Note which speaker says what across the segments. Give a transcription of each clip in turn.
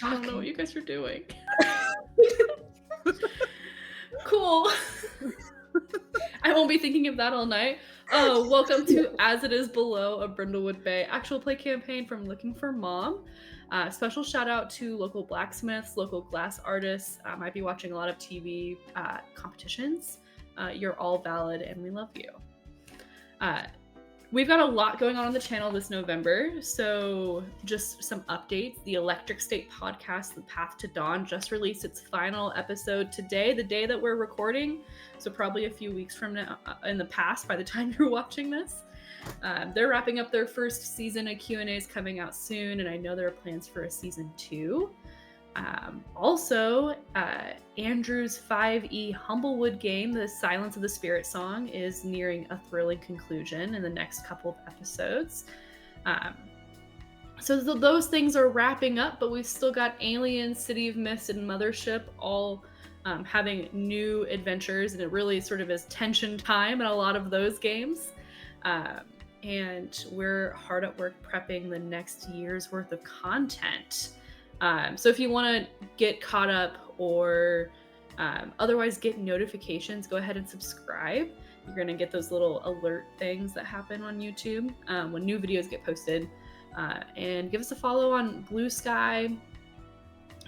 Speaker 1: I don't know what you guys are doing.
Speaker 2: Cool.
Speaker 1: I won't be thinking of that all night. Welcome to As It Is Below, a Brindlewood Bay actual play campaign from Looking for Mom. Special shout out to local blacksmiths, local glass artists. I might be watching a lot of TV competitions. You're all valid and we love you. We've got a lot going on the channel this November, so just some updates. The Electric State podcast, The Path to Dawn, just released its final episode today, the day that we're recording, so probably a few weeks from now, in the past, by the time you're watching this. They're wrapping up their first season of Q&As coming out soon, and I know there are plans for a season 2. Also, Andrew's 5e Humblewood game, The Silence of the Spirit Song, is nearing a thrilling conclusion in the next couple of episodes. So those things are wrapping up, but we've still got Alien, City of Mist, and Mothership all having new adventures, and it really sort of is tension time in a lot of those games. And we're hard at work prepping the next year's worth of content. So if you want to get caught up or otherwise get notifications, go ahead and subscribe. You're going to get those little alert things that happen on YouTube when new videos get posted. And give us a follow on Blue Sky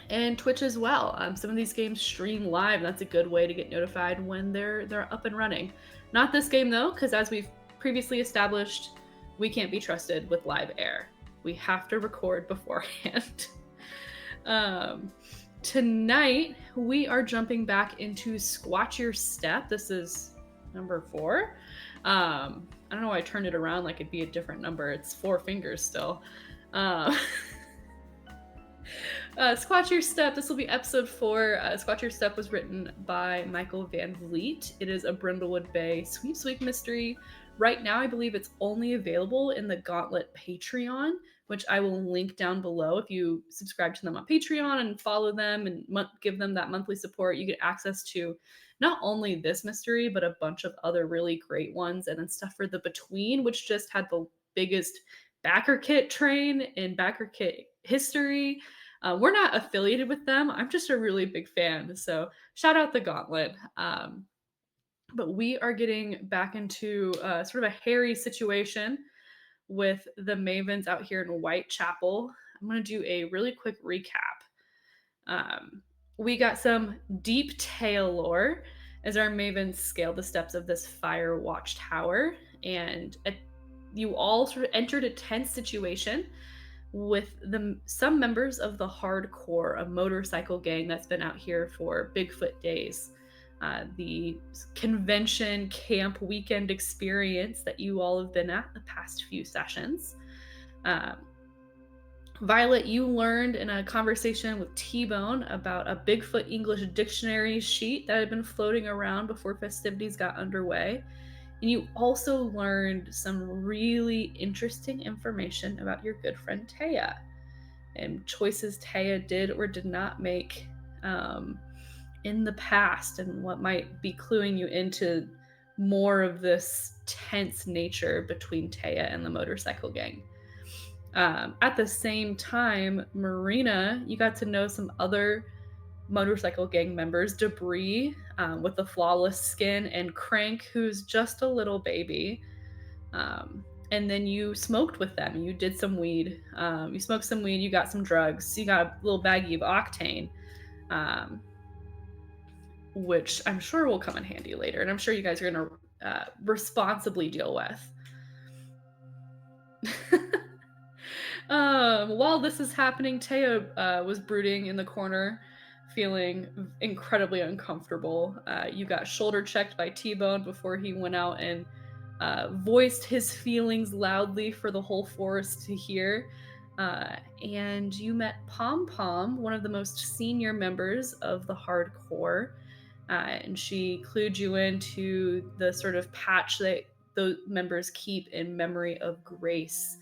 Speaker 1: and Twitch as well. Some of these games stream live. That's a good way to get notified when they're up and running. Not this game though, because as we've previously established, we can't be trusted with live air. We have to record beforehand. Tonight we are jumping back into Squatch Your Step. This is number 4. I don't know why I turned it around like it'd be a different number. It's 4 fingers still. Squatch Your Step. This will be episode 4. Squatch Your Step was written by Michael Van Vliet. It is a Brindlewood Bay sweep mystery. Right now, I believe it's only available in the Gauntlet Patreon, which I will link down below. If you subscribe to them on Patreon and follow them and give them that monthly support, you get access to not only this mystery, but a bunch of other really great ones, and then stuff for the Between, which just had the biggest backer kit train in backer kit history. We're not affiliated with them. I'm just a really big fan, so shout out the Gauntlet. But we are getting back into sort of a hairy situation with the Mavens out here in Whitechapel. I'm going to do a really quick recap. We got some deep tale lore as our Mavens scale the steps of this fire watchtower, and you all sort of entered a tense situation with some members of the Hardcore, a motorcycle gang that's been out here for BIGFOOT days. The convention camp weekend experience that you all have been at the past few sessions. Violet, you learned in a conversation with T-Bone about a Bigfoot English dictionary sheet that had been floating around before festivities got underway. And you also learned some really interesting information about your good friend Taya and choices Taya did or did not make in the past, and what might be cluing you into more of this tense nature between Taya and the motorcycle gang. At the same time, Marina, you got to know some other motorcycle gang members, Debris with the flawless skin, and Crank, who's just a little baby. And then you smoked with them. You did some weed. You smoked some weed. You got some drugs. You got a little baggie of octane. Which I'm sure will come in handy later, and I'm sure you guys are going to responsibly deal with. While this is happening, Taya was brooding in the corner, feeling incredibly uncomfortable. You got shoulder checked by T-Bone before he went out and voiced his feelings loudly for the whole forest to hear. And you met Pom Pom, one of the most senior members of the Hardcore. And she clued you into the sort of patch that those members keep in memory of Grace,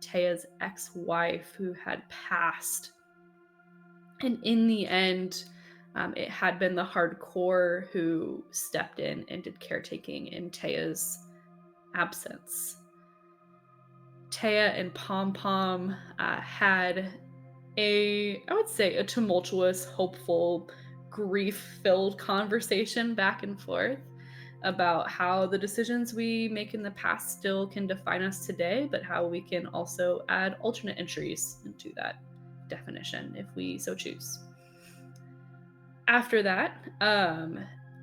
Speaker 1: Taya's ex-wife who had passed. And in the end, it had been the Hardcore who stepped in and did caretaking in Taya's absence. Taya and Pom Pom had I would say, a tumultuous, hopeful, grief-filled conversation back and forth about how the decisions we make in the past still can define us today, but how we can also add alternate entries into that definition if we so choose. After that,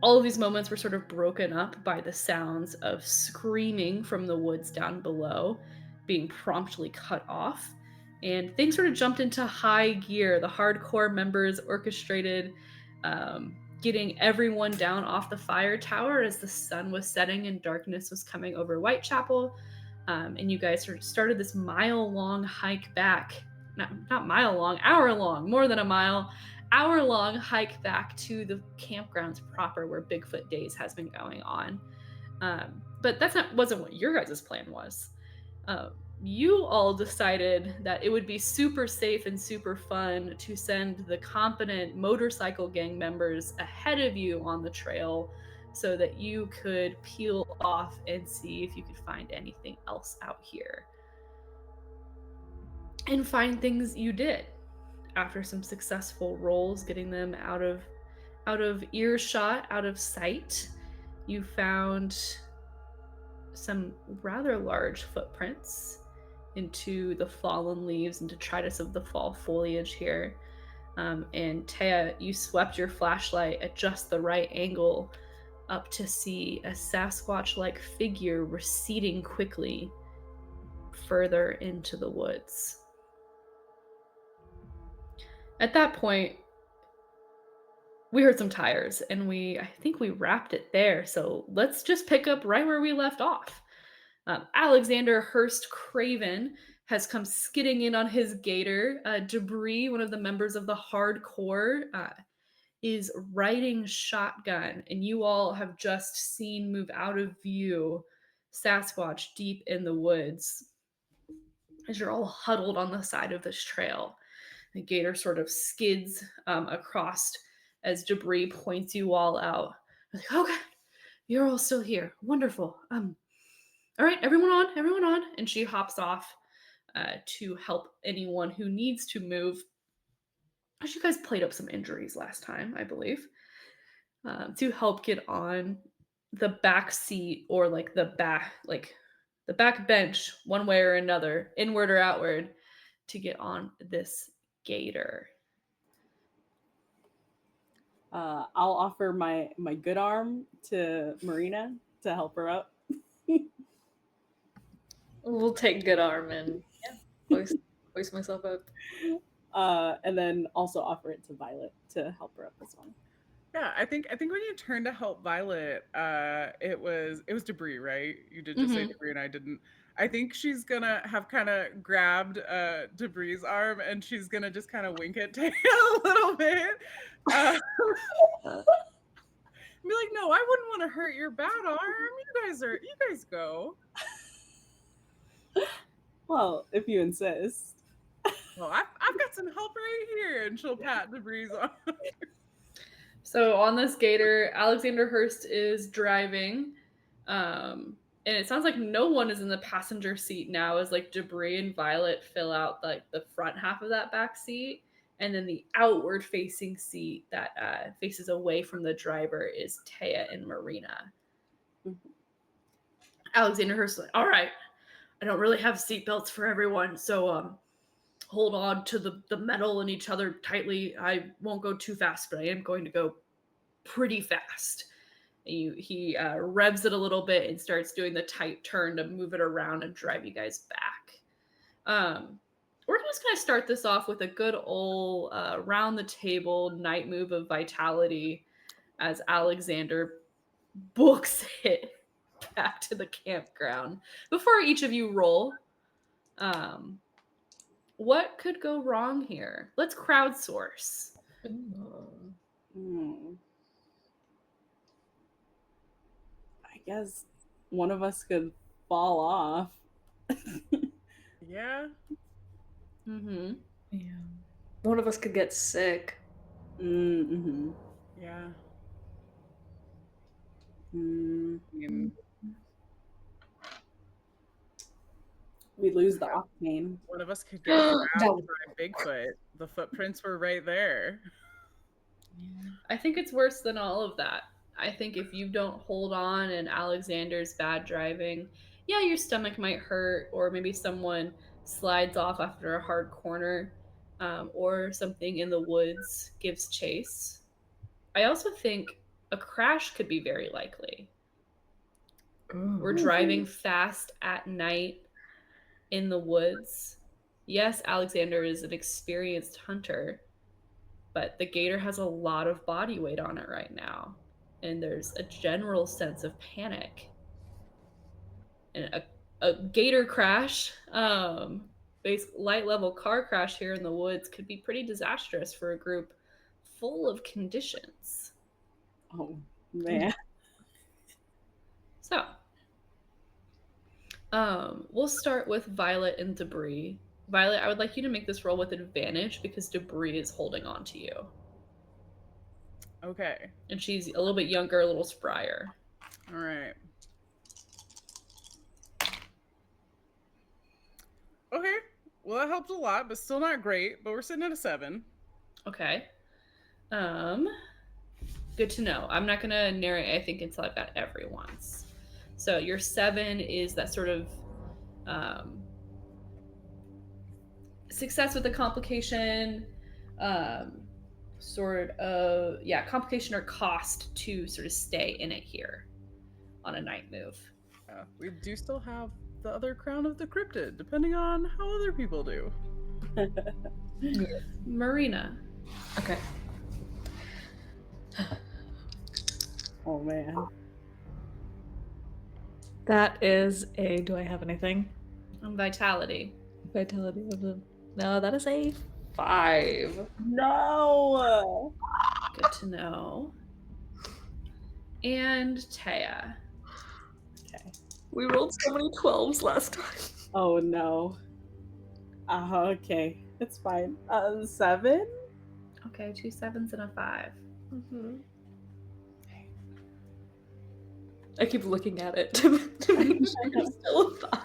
Speaker 1: all of these moments were sort of broken up by the sounds of screaming from the woods down below being promptly cut off. And things sort of jumped into high gear. The hardcore members orchestrated getting everyone down off the fire tower as the sun was setting and darkness was coming over Whitechapel. And you guys sort of started this mile-long hike back. Not mile long, hour long, more than a mile, hour-long hike back to the campgrounds proper where Bigfoot Days has been going on. But wasn't what your guys' plan was. You all decided that it would be super safe and super fun to send the competent motorcycle gang members ahead of you on the trail so that you could peel off and see if you could find anything else out here. And find things you did. After some successful rolls, getting them out of earshot, out of sight, you found some rather large footprints into the fallen leaves and detritus of the fall foliage here. And Taya, you swept your flashlight at just the right angle up to see a Sasquatch-like figure receding quickly further into the woods. At that point, we heard some tires, and I think we wrapped it there. So let's just pick up right where we left off. Alexander Hurst Craven has come skidding in on his gator. Debris, one of the members of the hardcore, is riding shotgun, and you all have just seen move out of view Sasquatch deep in the woods as you're all huddled on the side of this trail. The gator sort of skids across as debris points you all out. Like, oh god, you're all still here. Wonderful. All right, everyone on. And she hops off to help anyone who needs to move. As you guys played up some injuries last time, I believe, to help get on the back seat or the back bench, one way or another, inward or outward, to get on this gator.
Speaker 3: I'll offer my good arm to Marina to help her up.
Speaker 2: We'll take good arm and hoist myself up.
Speaker 3: And then also offer it to Violet to help her up as well.
Speaker 4: Yeah, I think when you turned to help Violet, it was debris, right? You did just say debris, and I didn't. I think she's gonna have kind of grabbed Debris's arm, and she's gonna just kind of wink at Taya a little bit. Be like, no, I wouldn't want to hurt your bad arm. You guys go.
Speaker 3: Well, if you insist.
Speaker 4: Well, I've got some help right here, and she'll pat Debris's arm.
Speaker 1: So on this gator, Alexander Hurst is driving, and it sounds like no one is in the passenger seat now as Debris and Violet fill out the front half of that back seat, and then the outward facing seat that faces away from the driver is Taya and Marina. Mm-hmm. Alexander Hurst is like, all right, I don't really have seatbelts for everyone, so hold on to the metal and each other tightly. I won't go too fast, but I am going to go pretty fast. He revs it a little bit and starts doing the tight turn to move it around and drive you guys back. We're just going to start this off with a good old round the table night move of vitality as Alexander books it back to the campground. Before each of you roll, what could go wrong here? Let's crowdsource.
Speaker 3: I guess one of us could fall off.
Speaker 4: Yeah.
Speaker 1: Mm-hmm.
Speaker 2: Yeah. One of us could get sick.
Speaker 3: Mm-hmm.
Speaker 4: Yeah.
Speaker 3: Mm-hmm. We lose the octane.
Speaker 4: One of us could get grabbed by Bigfoot. the footprints were right there.
Speaker 1: I think it's worse than all of that. I think if you don't hold on and Alexander's bad driving, yeah, your stomach might hurt, or maybe someone slides off after a hard corner, or something in the woods gives chase. I also think a crash could be very likely. We're driving fast at night in the woods. Yes, Alexander is an experienced hunter, but the gator has a lot of body weight on it right now. And there's a general sense of panic. And a gator crash, light level car crash here in the woods could be pretty disastrous for a group full of conditions.
Speaker 3: Oh, man.
Speaker 1: So, we'll start with Violet and Debris. Violet, I would like you to make this roll with advantage because Debris is holding on to you.
Speaker 4: Okay.
Speaker 1: And she's a little bit younger, a little sprier.
Speaker 4: All right. Okay. Well, that helps a lot, but still not great. But we're sitting at a 7.
Speaker 1: Okay. Good to know. I'm not gonna narrate, I think, until I've got everyone's. So your 7 is that sort of success with the complication, complication or cost to sort of stay in it here on a night move.
Speaker 4: We do still have the other crown of the cryptid, depending on how other people do.
Speaker 1: Marina.
Speaker 2: Okay.
Speaker 3: Oh, man.
Speaker 2: That is a. Do I have anything?
Speaker 1: Vitality.
Speaker 2: Vitality of the. No, that is a 5.
Speaker 3: No!
Speaker 1: Good to know. And Taya.
Speaker 3: Okay.
Speaker 2: We rolled so many 12s last time.
Speaker 3: Oh, no. Okay. It's fine. 7?
Speaker 1: Okay, 2 7s and a 5.
Speaker 2: Mm-hmm. I keep looking at it to make sure it's still a 5.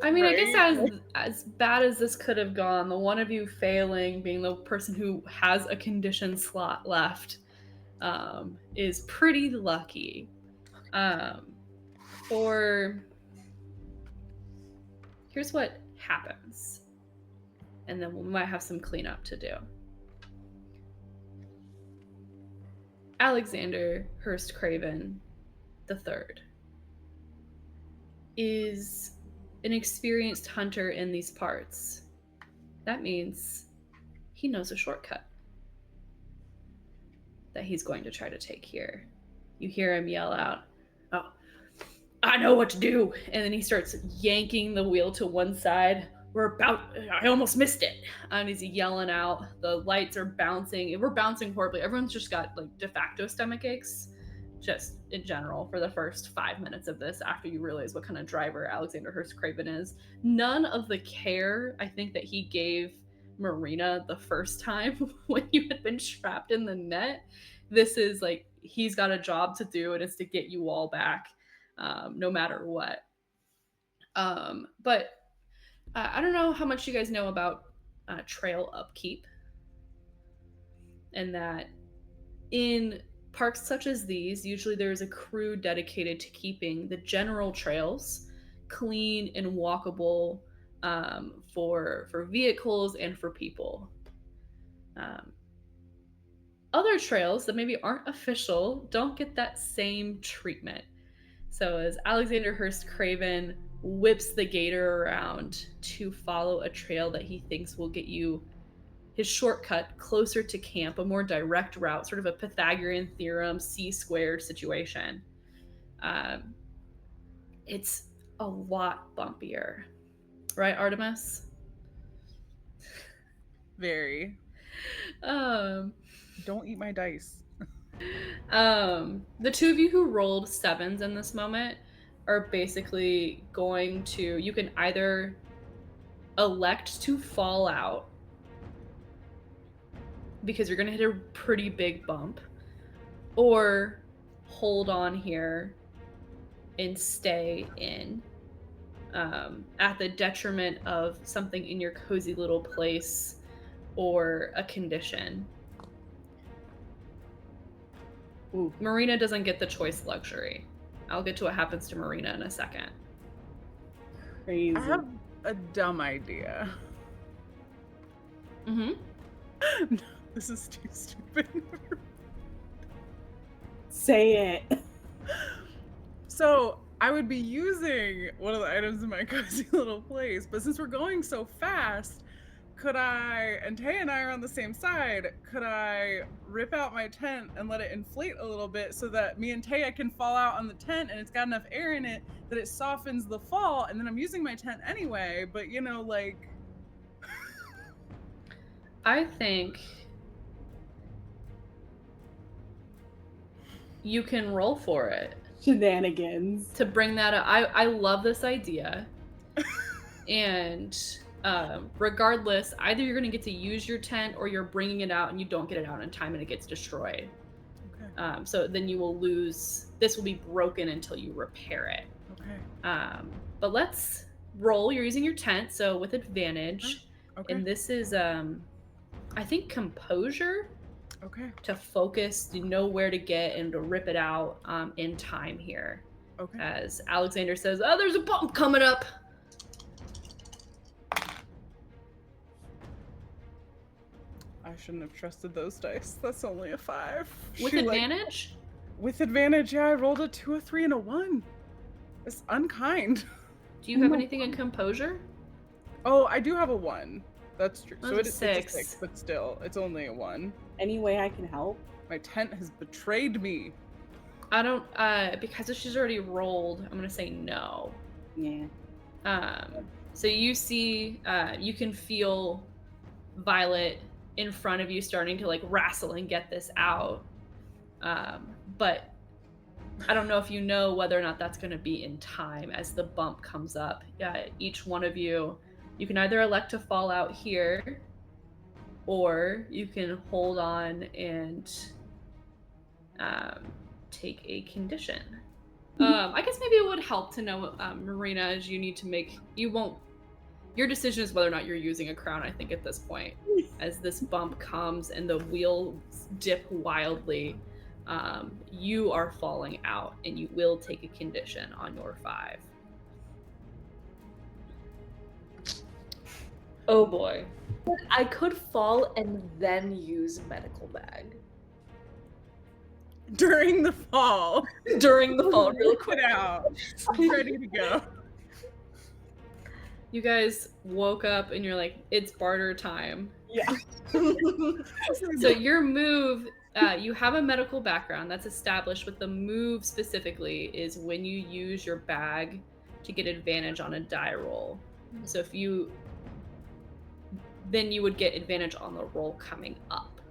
Speaker 1: I mean,
Speaker 4: Right?
Speaker 1: I guess as bad as this could have gone, the one of you failing, being the person who has a condition slot left, is pretty lucky. Here's what happens, and then we might have some cleanup to do. Alexander Hurst Craven III is an experienced hunter in these parts. That means he knows a shortcut that he's going to try to take here. You hear him yell out, "Oh, I know what to do." And then he starts yanking the wheel to one side. I almost missed it. And he's yelling out. The lights are bouncing. We're bouncing horribly. Everyone's just got like de facto stomach aches, just in general, for the first 5 minutes of this, after you realize what kind of driver Alexander Hurst Craven is. None of the care, I think, that he gave Marina the first time when you had been trapped in the net. This is like, he's got a job to do, and it's to get you all back, no matter what. But I don't know how much you guys know about trail upkeep, and that in parks such as these, usually there's a crew dedicated to keeping the general trails clean and walkable, for vehicles and for people. Other trails that maybe aren't official don't get that same treatment. So as Alexander Hurst Craven whips the gator around to follow a trail that he thinks will get you his shortcut closer to camp, a more direct route, sort of a Pythagorean theorem, C-squared situation, it's a lot bumpier. Right, Artemis?
Speaker 4: Very. Don't eat my dice.
Speaker 1: The two of you who rolled 7s in this moment are basically going to, you can either elect to fall out because you're going to hit a pretty big bump, or hold on here and stay in, at the detriment of something in your cozy little place, or a condition.
Speaker 3: Ooh,
Speaker 1: Marina doesn't get the choice luxury. I'll get to what happens to Marina in a second.
Speaker 3: crazy.
Speaker 4: I have a dumb idea.
Speaker 1: Mm-hmm.
Speaker 4: No, this is too stupid.
Speaker 3: Say it.
Speaker 4: So I would be using one of the items in my cozy little place, but since we're going so fast, could I, and Tay and I are on the same side, could I rip out my tent and let it inflate a little bit so that me and Taya can fall out on the tent and it's got enough air in it that it softens the fall, and then I'm using my tent anyway, but you know, like...
Speaker 1: I think you can roll for it.
Speaker 3: Shenanigans.
Speaker 1: To bring that up, I love this idea. And regardless, either you're going to get to use your tent or you're bringing it out and you don't get it out in time and it gets destroyed.
Speaker 4: Okay.
Speaker 1: So then you will lose. This will be broken until you repair it.
Speaker 4: Okay.
Speaker 1: But let's roll. You're using your tent, so with advantage.
Speaker 4: Okay.
Speaker 1: And this is, I think, composure.
Speaker 4: Okay.
Speaker 1: To focus, to know where to get and to rip it out in time here.
Speaker 4: Okay.
Speaker 1: As Alexander says, oh, there's a bump coming up.
Speaker 4: I shouldn't have trusted those dice. That's only a 5.
Speaker 1: With advantage?
Speaker 4: With advantage, yeah. I rolled a 2, a 3, and a 1. It's unkind.
Speaker 1: Do you have anything in composure?
Speaker 4: Oh, I do have a 1. That's true.
Speaker 1: That's
Speaker 4: So
Speaker 1: a
Speaker 4: it's a
Speaker 1: 6.
Speaker 4: 6, but still, it's only a 1.
Speaker 3: Any way I can help?
Speaker 4: My tent has betrayed me.
Speaker 1: I don't, because she's already rolled, I'm gonna say no.
Speaker 3: Yeah.
Speaker 1: So you see, you can feel Violet in front of you starting to like wrestle and get this out. But I don't know if you know whether or not that's gonna be in time as the bump comes up. Each one of you, you can either elect to fall out here, or you can hold on and take a condition. I guess maybe it would help to know, Marina, as you need to make, your decision is whether or not you're using a crown, I think, at this point. As this bump comes and the wheels dip wildly, you are falling out and you will take a condition on your 5.
Speaker 2: Oh boy. I could fall and then use medical bag.
Speaker 4: During the fall.
Speaker 2: During the fall, real quick.
Speaker 4: Get out. I'm ready to go.
Speaker 1: You guys woke up and you're like, it's barter time.
Speaker 3: Yeah.
Speaker 1: So your move, you have a medical background that's established, but the move specifically is when you use your bag to get advantage on a die roll. So if you, then you would get advantage on the roll coming up.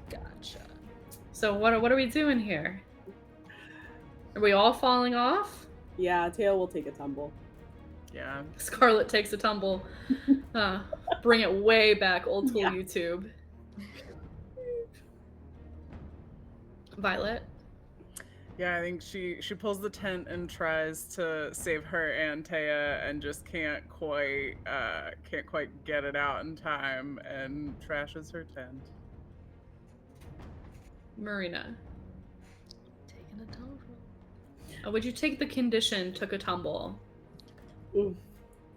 Speaker 2: Gotcha.
Speaker 1: So what are we doing here? Are we all falling off?
Speaker 3: Yeah, Tail will take a tumble.
Speaker 4: Yeah.
Speaker 1: Scarlet takes a tumble. Bring it way back, old school
Speaker 3: Yeah.
Speaker 1: YouTube. Violet?
Speaker 4: Yeah, I think she pulls the tent and tries to save her and Taya and just can't quite get it out in time and trashes her tent.
Speaker 1: Marina?
Speaker 2: Taking a tumble.
Speaker 1: Would you take the condition, took a tumble?
Speaker 3: Oof.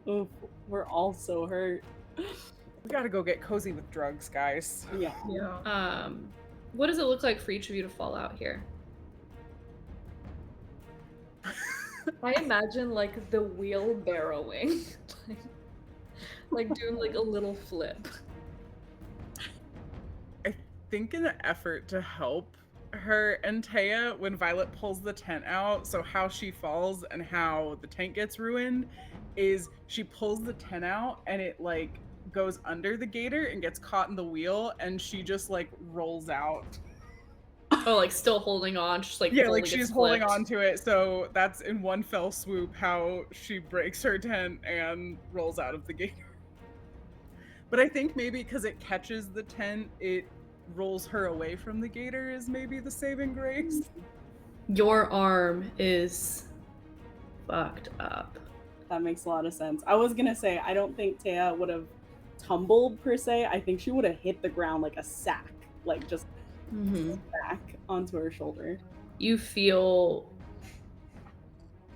Speaker 3: Oof. We're all so hurt.
Speaker 4: We gotta go get cozy with drugs, guys.
Speaker 3: Yeah.
Speaker 2: Yeah.
Speaker 1: What does it look like for each of you to fall out here?
Speaker 2: I imagine like the wheelbarrowing, like doing like a little flip.
Speaker 4: I think in an effort to help her and Taya, when Violet pulls the tent out, so how she falls and how the tent gets ruined is she pulls the tent out and it like goes under the gator and gets caught in the wheel and she just like rolls out.
Speaker 1: Oh, like still holding on, just like
Speaker 4: Yeah, like
Speaker 1: gets
Speaker 4: she's holding
Speaker 1: flipped.
Speaker 4: on to it, so that's in one fell swoop how she breaks her tent and rolls out of the gator. But I think maybe because it catches the tent, it rolls her away from the gator is maybe the saving grace.
Speaker 1: Your arm is fucked up.
Speaker 3: That makes a lot of sense. I was gonna say I don't think Taya would have tumbled per se. I think she would have hit the ground like a sack, like just back onto her shoulder.
Speaker 1: You feel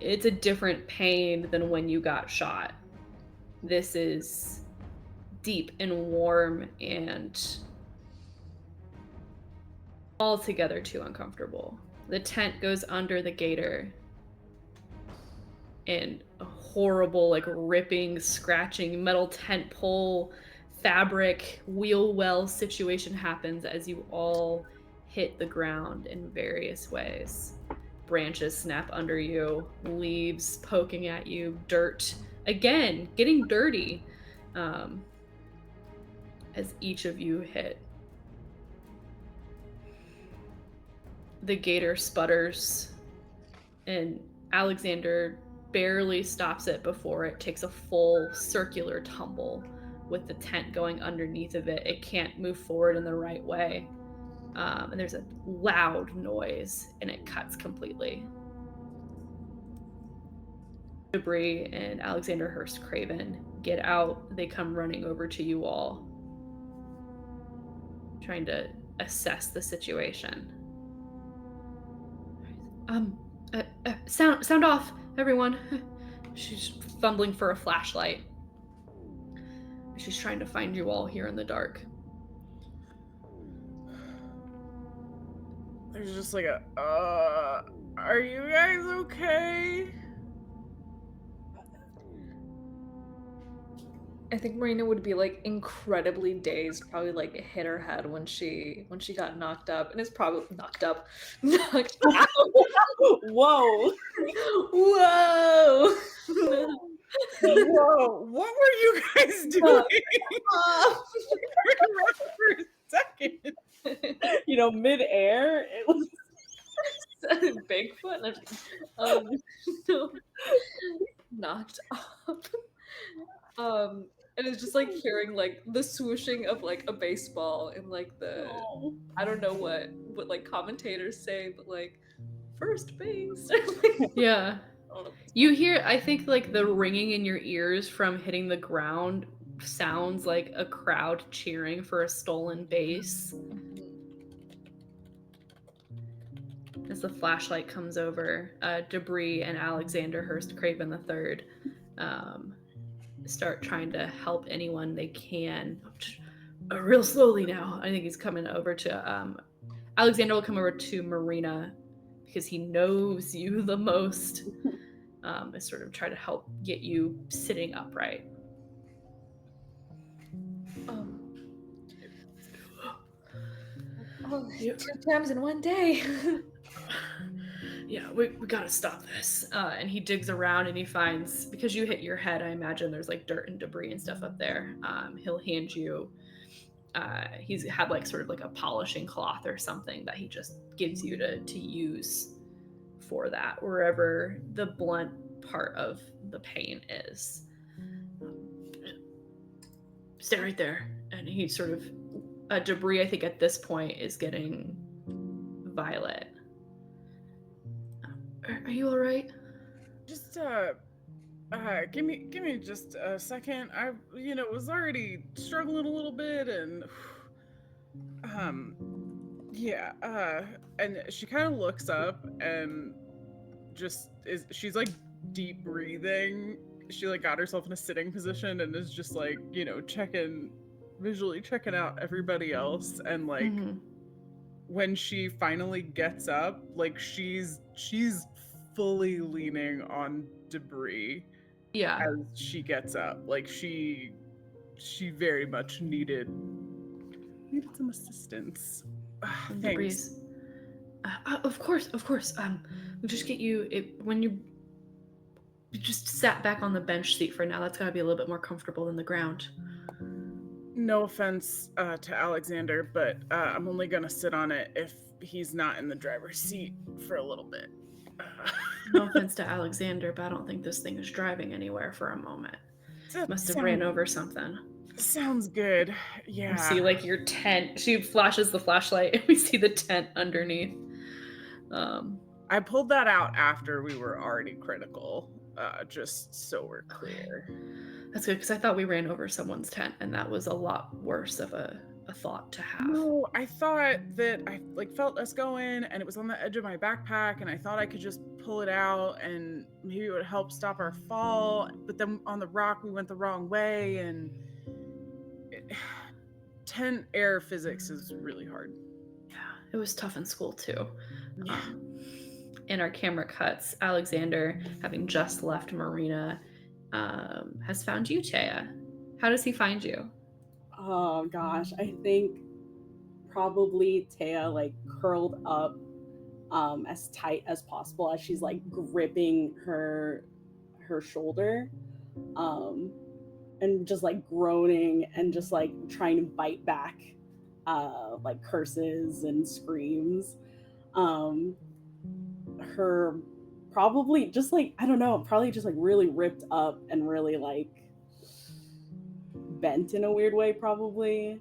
Speaker 1: it's a different pain than when you got shot. This is deep and warm and altogether too uncomfortable. The tent goes under the gator and a horrible, like, ripping, scratching, metal tent pole, fabric, wheel well situation happens as you all hit the ground in various ways. Branches snap under you, leaves poking at you, dirt, again, getting dirty, as each of you hit. The gator sputters, and Alexander barely stops it before it takes a full circular tumble with the tent going underneath of it. It can't move forward in the right way. And there's a loud noise, and it cuts completely. Debris and Alexander Hurst Craven get out. They come running over to you all, trying to assess the situation. Sound off, everyone. She's fumbling for a flashlight. She's trying to find you all here in the dark.
Speaker 4: There's just like a, are you guys okay?
Speaker 2: I think Marina would be like incredibly dazed, probably like hit her head when she got knocked up, and is probably knocked out.
Speaker 3: Whoa!
Speaker 2: Whoa!
Speaker 4: Whoa! What were you guys doing? For a second.
Speaker 3: You know, mid-air, it was
Speaker 2: Bigfoot. No, knocked up. And it's just like hearing like the swooshing of like a baseball and like the I don't know what like commentators say, but like first base.
Speaker 1: Yeah. You hear, I think, like the ringing in your ears from hitting the ground sounds like a crowd cheering for a stolen base. As the flashlight comes over, Debris and Alexander Hurst Craven III start trying to help anyone they can. Real slowly now. I think he's coming over to Alexander will come over to Marina because he knows you the most. And sort of try to help get you sitting upright.
Speaker 2: Two times in one day.
Speaker 1: Yeah, we gotta stop this. And he digs around and he finds, because you hit your head, I imagine there's like dirt and debris and stuff up there. He'll hand you, he's had like sort of like a polishing cloth or something that he just gives you to use for that, wherever the blunt part of the pain is. Stay right there. And he sort of, Debris, I think at this point, is getting Violet. Are you all right?
Speaker 4: Just give me just a second. I was already struggling a little bit, and yeah, and she kind of looks up and she's like deep breathing. She like got herself in a sitting position and is just like, visually checking out everybody else, and like when she finally gets up, like she's fully leaning on Debris.
Speaker 1: Yeah.
Speaker 4: As she gets up, like she very much needed some assistance. Thanks.
Speaker 1: Of course. We'll just get you when you just sat back on the bench seat for now. That's gotta be a little bit more comfortable than the ground.
Speaker 4: No offense to Alexander, but I'm only gonna sit on it if he's not in the driver's seat for a little bit.
Speaker 1: No offense to Alexander, but I don't think this thing is driving anywhere for a moment. Must have ran over something.
Speaker 4: Sounds good. Yeah.
Speaker 1: We see like your tent. She flashes the flashlight and we see the tent underneath.
Speaker 4: I pulled that out after we were already critical, just so we're clear.
Speaker 1: That's good, because I thought we ran over someone's tent, and that was a lot worse of a thought to have.
Speaker 4: No, I thought that I like felt us going and it was on the edge of my backpack and I thought I could just pull it out and maybe it would help stop our fall. But then on the rock, we went the wrong way and tent air physics is really hard.
Speaker 1: Yeah, it was tough in school too.
Speaker 4: Yeah.
Speaker 1: In our camera cuts, Alexander, having just left Marina, has found you, Taya. How does he find you?
Speaker 3: Oh gosh, I think probably Taya like curled up as tight as possible as she's like gripping her shoulder, and just like groaning and just like trying to bite back like curses and screams. Her probably just like, I don't know, probably just like really ripped up and really like bent in a weird way, probably.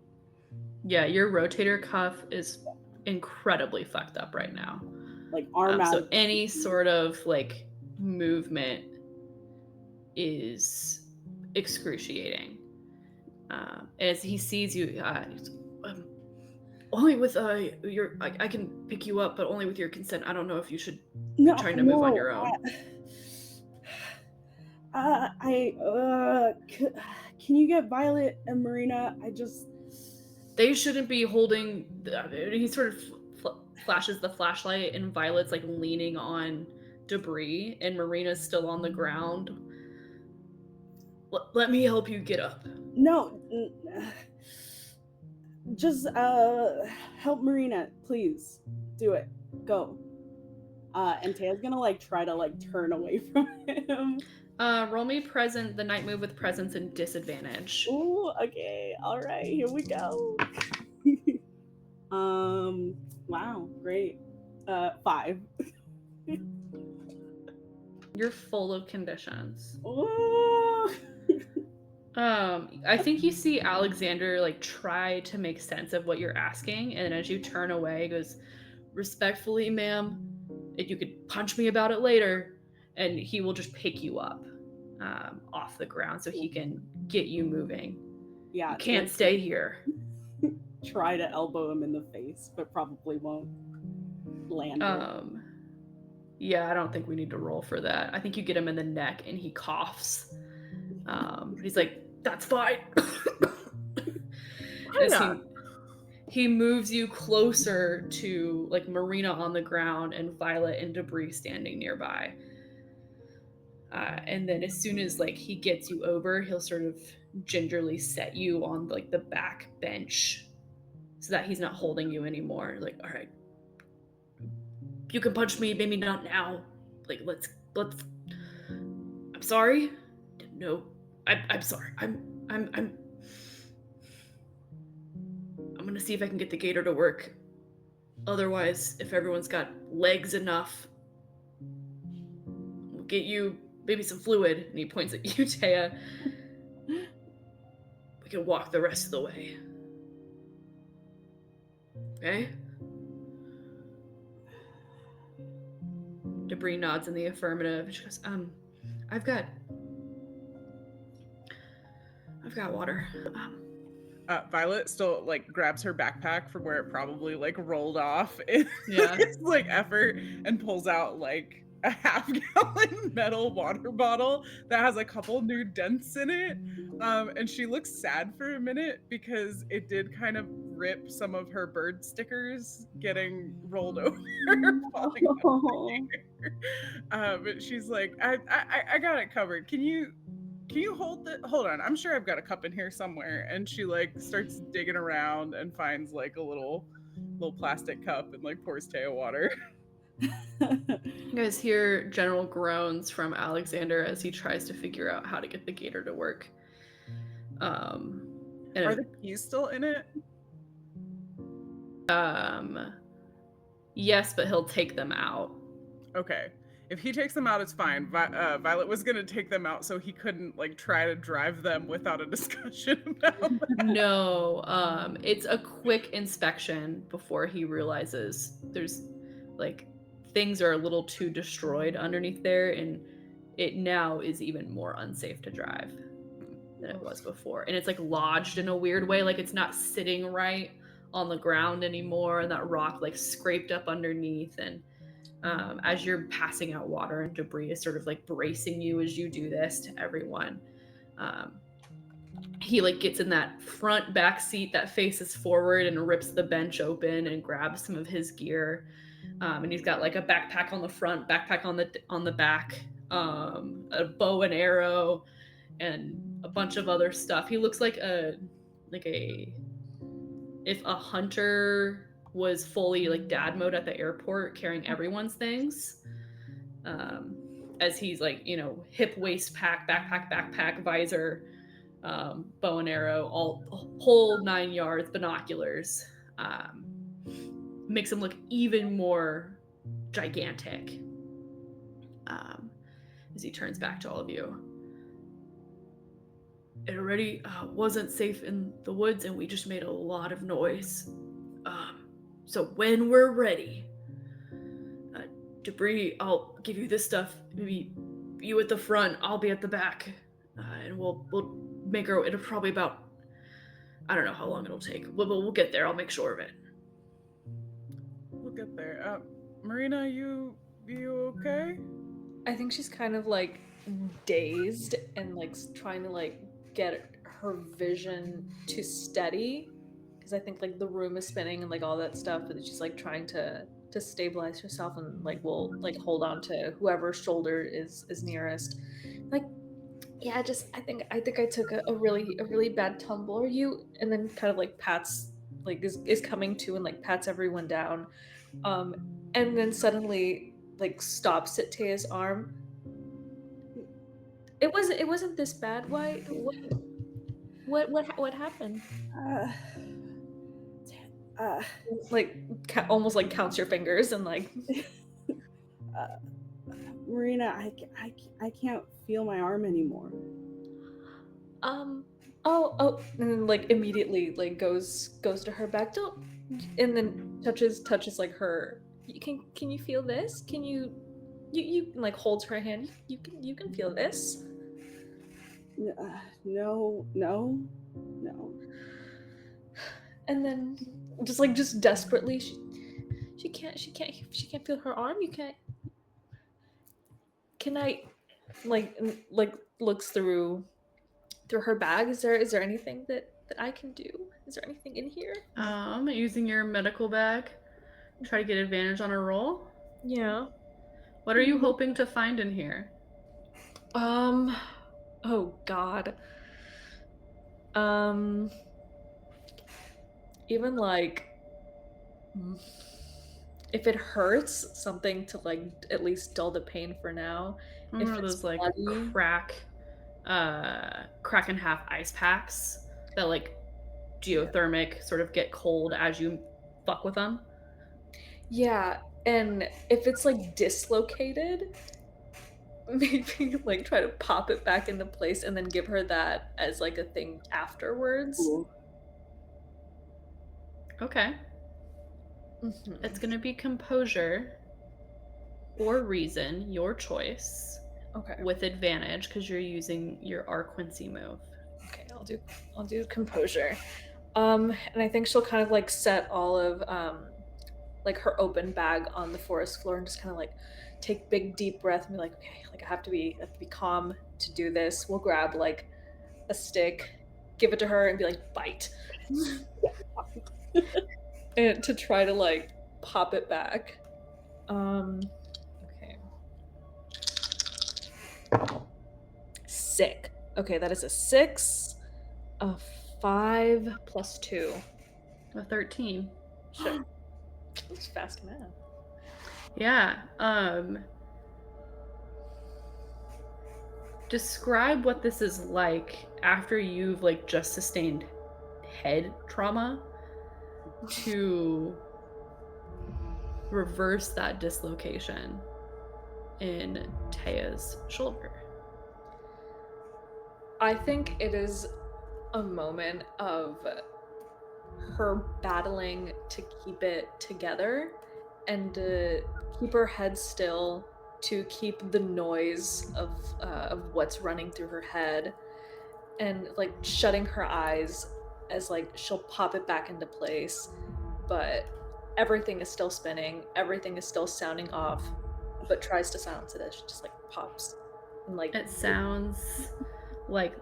Speaker 1: Yeah, your rotator cuff is incredibly fucked up right now.
Speaker 3: Like arm out.
Speaker 1: So any sort of like movement is excruciating. As he sees you, only with your, I can pick you up, but only with your consent. I don't know if you should be trying to move on your own.
Speaker 3: Can you get Violet and Marina?
Speaker 1: They shouldn't be holding. He sort of flashes the flashlight, and Violet's like leaning on debris, and Marina's still on the ground. Let me help you get up.
Speaker 3: No, just help Marina, please. Do it. Go. And Taya's gonna like try to like turn away from him.
Speaker 1: Roll me the night move with presence and disadvantage.
Speaker 3: Ooh, okay. All right, here we go. Wow, great. 5.
Speaker 1: You're full of conditions.
Speaker 3: Ooh.
Speaker 1: I think you see Alexander like try to make sense of what you're asking, and as you turn away, he goes, "Respectfully, ma'am, if you could punch me about it later," and he will just pick you up off the ground so he can get you moving.
Speaker 3: Yeah,
Speaker 1: you can't stay here.
Speaker 3: Try to elbow him in the face, but probably won't land.
Speaker 1: Yeah, I don't think we need to roll for that. I think you get him in the neck and he coughs. He's like, "That's fine." He moves you closer to like Marina on the ground and Violet and Debris standing nearby. And then as soon as like he gets you over, he'll sort of gingerly set you on like the back bench so that he's not holding you anymore. Like, all right, you can punch me, maybe not now. Like, let's. I'm sorry. No, I'm sorry. I'm gonna see if I can get the gator to work. Otherwise, if everyone's got legs enough, we'll get you maybe some fluid. And he points at you, Taya. We can walk the rest of the way. Okay? Debris nods in the affirmative. She goes, I've got water.
Speaker 4: Violet still like grabs her backpack from where it probably like rolled off in
Speaker 1: Yeah.
Speaker 4: like effort and pulls out like a half-gallon metal water bottle that has a couple new dents in it. And she looks sad for a minute because it did kind of rip some of her bird stickers getting rolled over, falling out. But she's like, I got it covered. Can you hold on, I'm sure I've got a cup in here somewhere. And she like starts digging around and finds like a little plastic cup and like pours Taya water.
Speaker 1: You guys hear general groans from Alexander as he tries to figure out how to get the gator to work.
Speaker 4: Are the keys still in it?
Speaker 1: Yes, but he'll take them out.
Speaker 4: Okay. If he takes them out, it's fine. Violet was going to take them out so he couldn't like try to drive them without a discussion about that.
Speaker 1: No, it's a quick inspection before he realizes there's like things are a little too destroyed underneath there, and it now is even more unsafe to drive. than it was before. And it's like lodged in a weird way, like it's not sitting right on the ground anymore, and that rock like scraped up underneath. And as you're passing out water and debris is sort of like bracing you as you do this to everyone. He like gets in that front back seat that faces forward and rips the bench open and grabs some of his gear. And he's got like a backpack on the front, backpack on the back, a bow and arrow, and a bunch of other stuff. He looks like if a hunter was fully like dad mode at the airport, carrying everyone's things. As he's like, you know, hip waist pack, backpack, visor, bow and arrow, all whole 9 yards, binoculars. Makes him look even more gigantic. As he turns back to all of you. It already wasn't safe in the woods, and we just made a lot of noise. So when we're ready, Debris, I'll give you this stuff. Maybe you at the front, I'll be at the back, and we'll make her. It'll probably about, I don't know how long it'll take. We'll get there. I'll make sure of it.
Speaker 4: We'll get there. Marina, you okay?
Speaker 2: I think she's kind of like dazed and like trying to like get her vision to steady, because I think like the room is spinning and like all that stuff, but she's like trying to stabilize herself and like will like hold on to whoever's shoulder is nearest. Like, yeah, just I think I took a really bad tumble. Are you? And then kind of like pats, like is coming to and like pats everyone down, and then suddenly like stops at Taya's arm. It wasn't this bad. Why? What happened? Like almost like counts your fingers and like.
Speaker 3: Marina, I can't feel my arm anymore.
Speaker 2: Oh, and then like immediately like goes to her back. Don't, and then touches like her. Can you feel this? Can you like holds her hand. You can feel this.
Speaker 3: No.
Speaker 2: And then just desperately she can't feel her arm. You can't. Can I like looks through her bag? Is there anything that I can do? Is there anything in here?
Speaker 1: Using your medical bag, try to get advantage on a roll.
Speaker 2: Yeah.
Speaker 1: What are you hoping to find in here?
Speaker 2: Oh God. Even like if it hurts, something to like at least dull the pain for now.
Speaker 1: If those like bloody, crack in half ice packs that like geothermic sort of get cold as you fuck with them.
Speaker 2: Yeah, and if it's like dislocated, maybe like try to pop it back into place and then give her that as like a thing afterwards.
Speaker 3: Ooh.
Speaker 1: Okay. Mm-hmm. It's gonna be composure or reason, your choice.
Speaker 2: Okay.
Speaker 1: With advantage because you're using your Quincy move.
Speaker 2: Okay, I'll do composure. And I think she'll kind of like set all of like her open bag on the forest floor and just kind of like take big deep breath and be like, okay, like I have to be calm to do this. We'll grab like a stick, give it to her, and be like, bite. And to try to like pop it back. Okay. Sick. Okay, that is a 6, a 5 plus 2.
Speaker 1: A 13.
Speaker 2: Sure. That's fast math.
Speaker 1: Yeah. Describe what this is like after you've like just sustained head trauma to reverse that dislocation in Taya's shoulder.
Speaker 2: I think it is a moment of her battling to keep it together and to keep her head still, to keep the noise of what's running through her head, and like shutting her eyes as like she'll pop it back into place, but everything is still spinning, everything is still sounding off, but tries to silence it as she just like pops and like
Speaker 1: It sounds like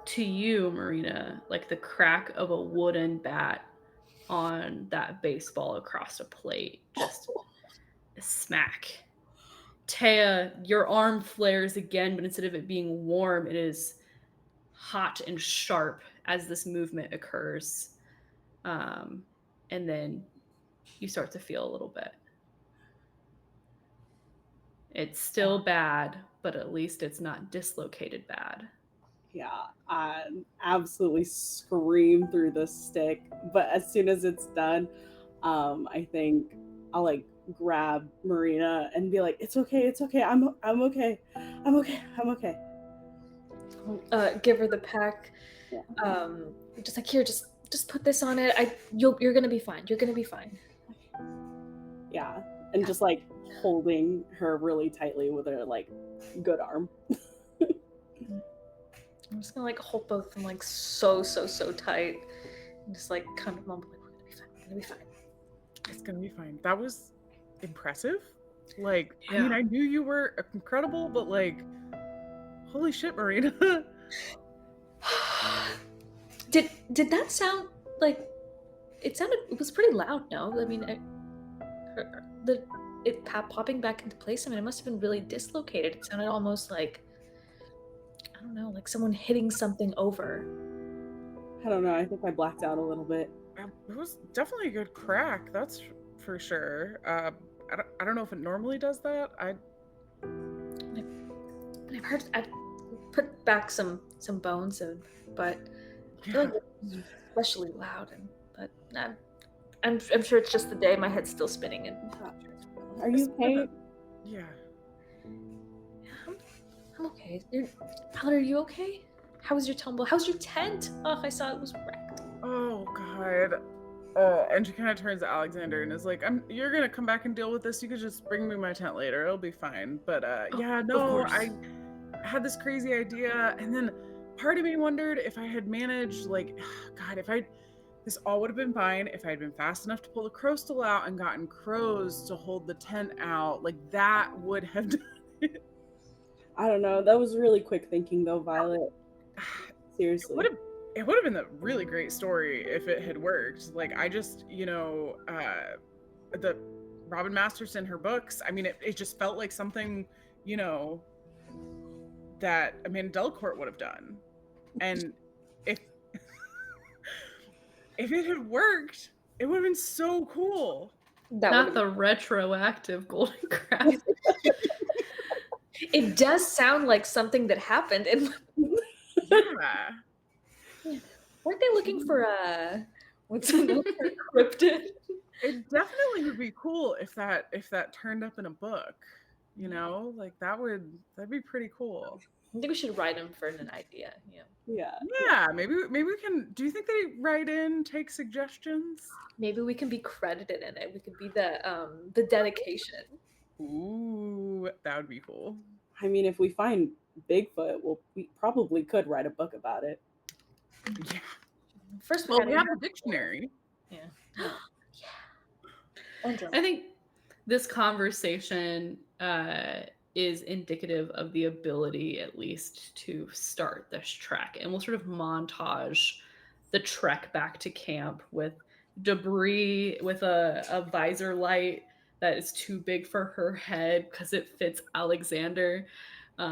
Speaker 1: to you, Marina, like the crack of a wooden bat on that baseball across a plate. Just smack. Taya, your arm flares again, but instead of it being warm, it is hot and sharp as this movement occurs. And then you start to feel a little bit. It's still bad, but at least it's not dislocated bad.
Speaker 3: Yeah, I absolutely scream through the stick, but as soon as it's done, I think I'll like grab Marina and be like, "It's okay, it's okay. I'm okay. I'm okay. I'm okay."
Speaker 2: Give her the pack.
Speaker 3: Yeah.
Speaker 2: Just like, here, just put this on it. You're gonna be fine. You're gonna be fine.
Speaker 3: Yeah, and just like holding her really tightly with her like good arm.
Speaker 2: I'm just gonna like hold both of them like so tight, and just like kind of mumble like, we're gonna be fine. We're gonna be fine.
Speaker 4: It's gonna be fine. That was impressive. Like,
Speaker 1: Yeah.
Speaker 4: I mean, I knew you were incredible, but like, holy shit, Marina.
Speaker 2: Did that sound like it was pretty loud? No, I mean, it popping back into place. I mean, it must have been really dislocated. It sounded almost like, I don't know, like someone hitting something over.
Speaker 3: I don't know. I think I blacked out a little bit.
Speaker 4: It was definitely a good crack. That's for sure. I don't know if it normally does that.
Speaker 2: I've put back some bones, but I feel like it's especially loud. But I'm sure it's just the day. My head's still spinning. And
Speaker 3: are you okay?
Speaker 4: Yeah.
Speaker 2: I'm okay. Tyler, are you okay? How was your tumble? How's your tent? Oh, I saw it was wrecked.
Speaker 4: Oh God. And she kind of turns to Alexander and is like, "You're gonna come back and deal with this. You could just bring me my tent later. It'll be fine." But yeah, no, I had this crazy idea, and then part of me wondered if I had managed, like, God, this all would have been fine if I had been fast enough to pull the crow stool out and gotten crows to hold the tent out. Like, that would have done it.
Speaker 3: I don't know. That was really quick thinking, though, Violet. Seriously.
Speaker 4: It would have been a really great story if it had worked. Like, I just, the Robin Masterson, her books, I mean, it just felt like something, that Amanda Delacourt would have done. And if it had worked, it would have been so cool.
Speaker 1: Not the retroactive golden crab.
Speaker 2: It does sound like something that happened.
Speaker 4: Yeah.
Speaker 2: Weren't they looking for what's another cryptid?
Speaker 4: It definitely would be cool if that turned up in a book. Like that'd be pretty cool.
Speaker 2: I think we should write them for an idea.
Speaker 3: Yeah.
Speaker 4: Maybe we can. Do you think they write in, take suggestions?
Speaker 2: Maybe we can be credited in it. We could be the dedication.
Speaker 4: Ooh, that would be cool.
Speaker 3: I mean, if we find Bigfoot, we probably could write a book about it.
Speaker 4: Yeah.
Speaker 2: First,
Speaker 4: we have a dictionary.
Speaker 2: Yeah.
Speaker 1: I think this conversation is indicative of the ability, at least, to start this trek. And we'll sort of montage the trek back to camp with debris, with a visor light that is too big for her head because it fits Alexander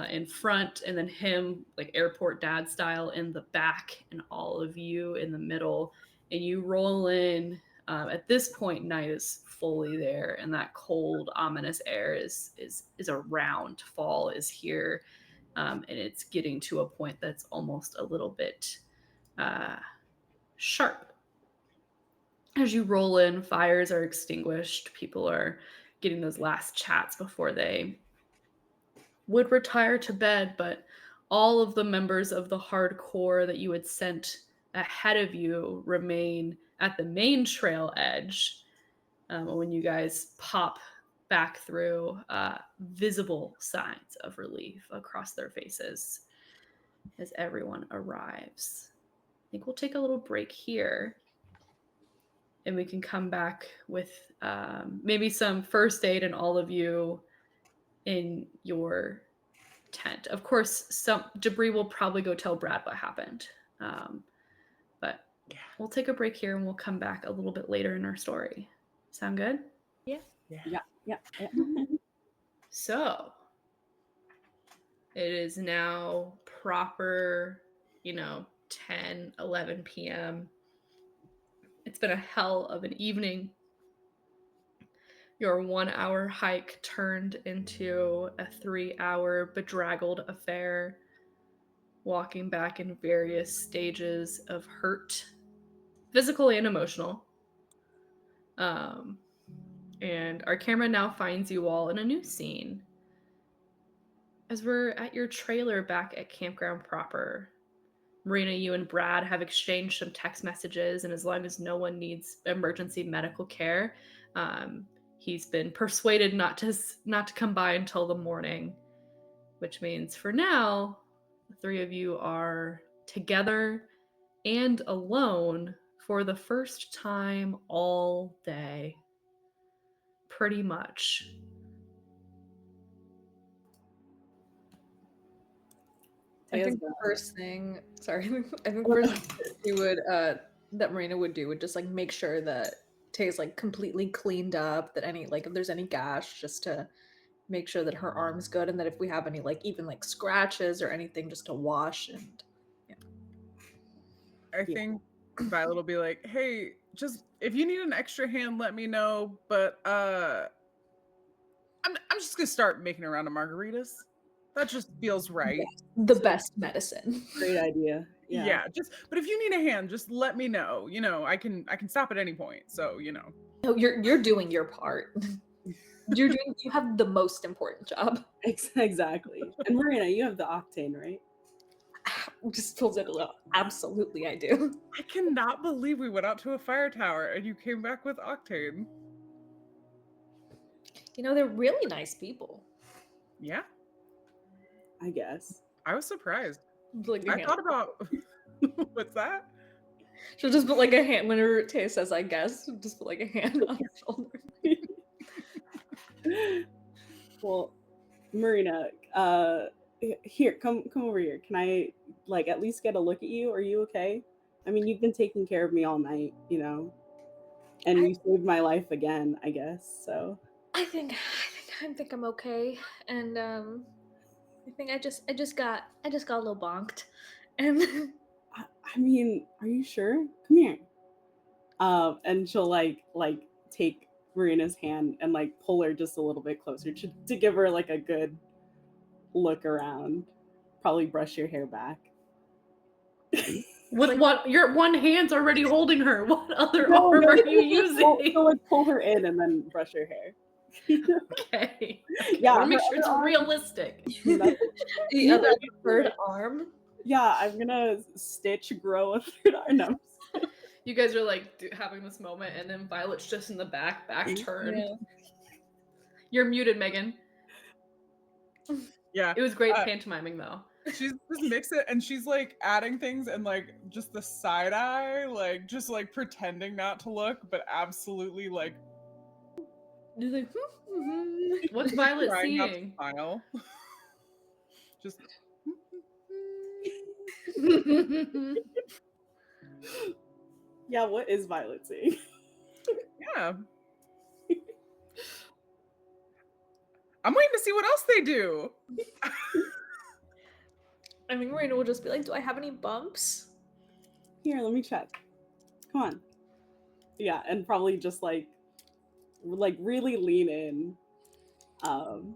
Speaker 1: in front, and then him, like airport dad style, in the back, and all of you in the middle. And you roll in. At this point, night is fully there, and that cold, ominous air is around. Fall is here, and it's getting to a point that's almost a little bit sharp. As you roll in, fires are extinguished. People are getting those last chats before they would retire to bed, but all of the members of the hardcore that you had sent ahead of you remain at the main trail edge. When you guys pop back through, visible signs of relief across their faces. as everyone arrives. I think we'll take a little break here, and we can come back with maybe some first aid and all of you in your tent. Of course, some debris will probably go tell Brad what happened. But we'll take a break here and we'll come back a little bit later in our story. Sound good?
Speaker 2: Yeah.
Speaker 3: Yeah.
Speaker 1: So it is now proper, 10, 11 p.m. It's been a hell of an evening. Your 1-hour hike turned into a 3-hour bedraggled affair, walking back in various stages of hurt, physical and emotional. And our camera now finds you all in a new scene. As we're at your trailer back at Campground proper, Marina, you and Brad have exchanged some text messages, and as long as no one needs emergency medical care, he's been persuaded not to come by until the morning, which means for now, the three of you are together and alone for the first time all day. Pretty much.
Speaker 2: I think the first thing, sorry, I think the first thing she would, that Marina would do would just like make sure that Tay's like completely cleaned up, that any, like if there's any gash, just to make sure that her arm's good, and that if we have any like even like scratches or anything, just to wash. And
Speaker 4: I think Violet will be like, hey, just if you need an extra hand, let me know. But I'm just gonna start making a round of margaritas. That just feels right.
Speaker 2: Yes, the best medicine.
Speaker 3: Great idea.
Speaker 4: Yeah. But if you need a hand, just let me know. I can stop at any point. So
Speaker 2: No, you're doing your part. You have the most important job.
Speaker 3: Exactly. And Marina, you have the octane, right?
Speaker 2: Just pulls it a little. Absolutely, I do.
Speaker 4: I cannot believe we went out to a fire tower and you came back with octane.
Speaker 2: They're really nice people.
Speaker 4: Yeah.
Speaker 3: I guess.
Speaker 4: I was surprised.
Speaker 2: Like
Speaker 4: I thought about what's that?
Speaker 2: She'll just put like a hand whenever Tay says I guess, just put like a hand on her shoulder.
Speaker 3: Well, Marina, here, come over here. Can I like at least get a look at you? Are you okay? I mean, you've been taking care of me all night, and you saved my life again, I guess. So
Speaker 2: I think I'm okay, and I think I just got a little bonked, and
Speaker 3: I mean, are you sure? Come here. And she'll like take Marina's hand and like pull her just a little bit closer to give her like a good look around. Probably brush your hair back.
Speaker 1: With what? Your one hand's already holding her. What other arm are you using?
Speaker 3: So like pull her in and then brush her hair.
Speaker 1: Okay.
Speaker 3: Yeah,
Speaker 1: I want to make sure it's realistic.
Speaker 2: the other third arm.
Speaker 3: Yeah, I'm gonna stitch grow a third arm. No.
Speaker 1: You guys are like having this moment, and then Violet's just in the back turned.
Speaker 2: Yeah.
Speaker 1: You're muted, Megan.
Speaker 4: Yeah.
Speaker 1: It was great pantomiming, though.
Speaker 4: She's just mix it, and she's like adding things and like just the side eye, like just like pretending not to look, but absolutely like.
Speaker 2: Just like,
Speaker 1: what's Violet
Speaker 4: trying not to
Speaker 1: seeing?
Speaker 4: smile. Just.
Speaker 3: Yeah, what is Violet seeing?
Speaker 4: Yeah. I'm waiting to see what else they do.
Speaker 2: I think Marina will just be like, do I have any bumps?
Speaker 3: Here, let me check. Come on. Yeah, and probably just like really lean in. And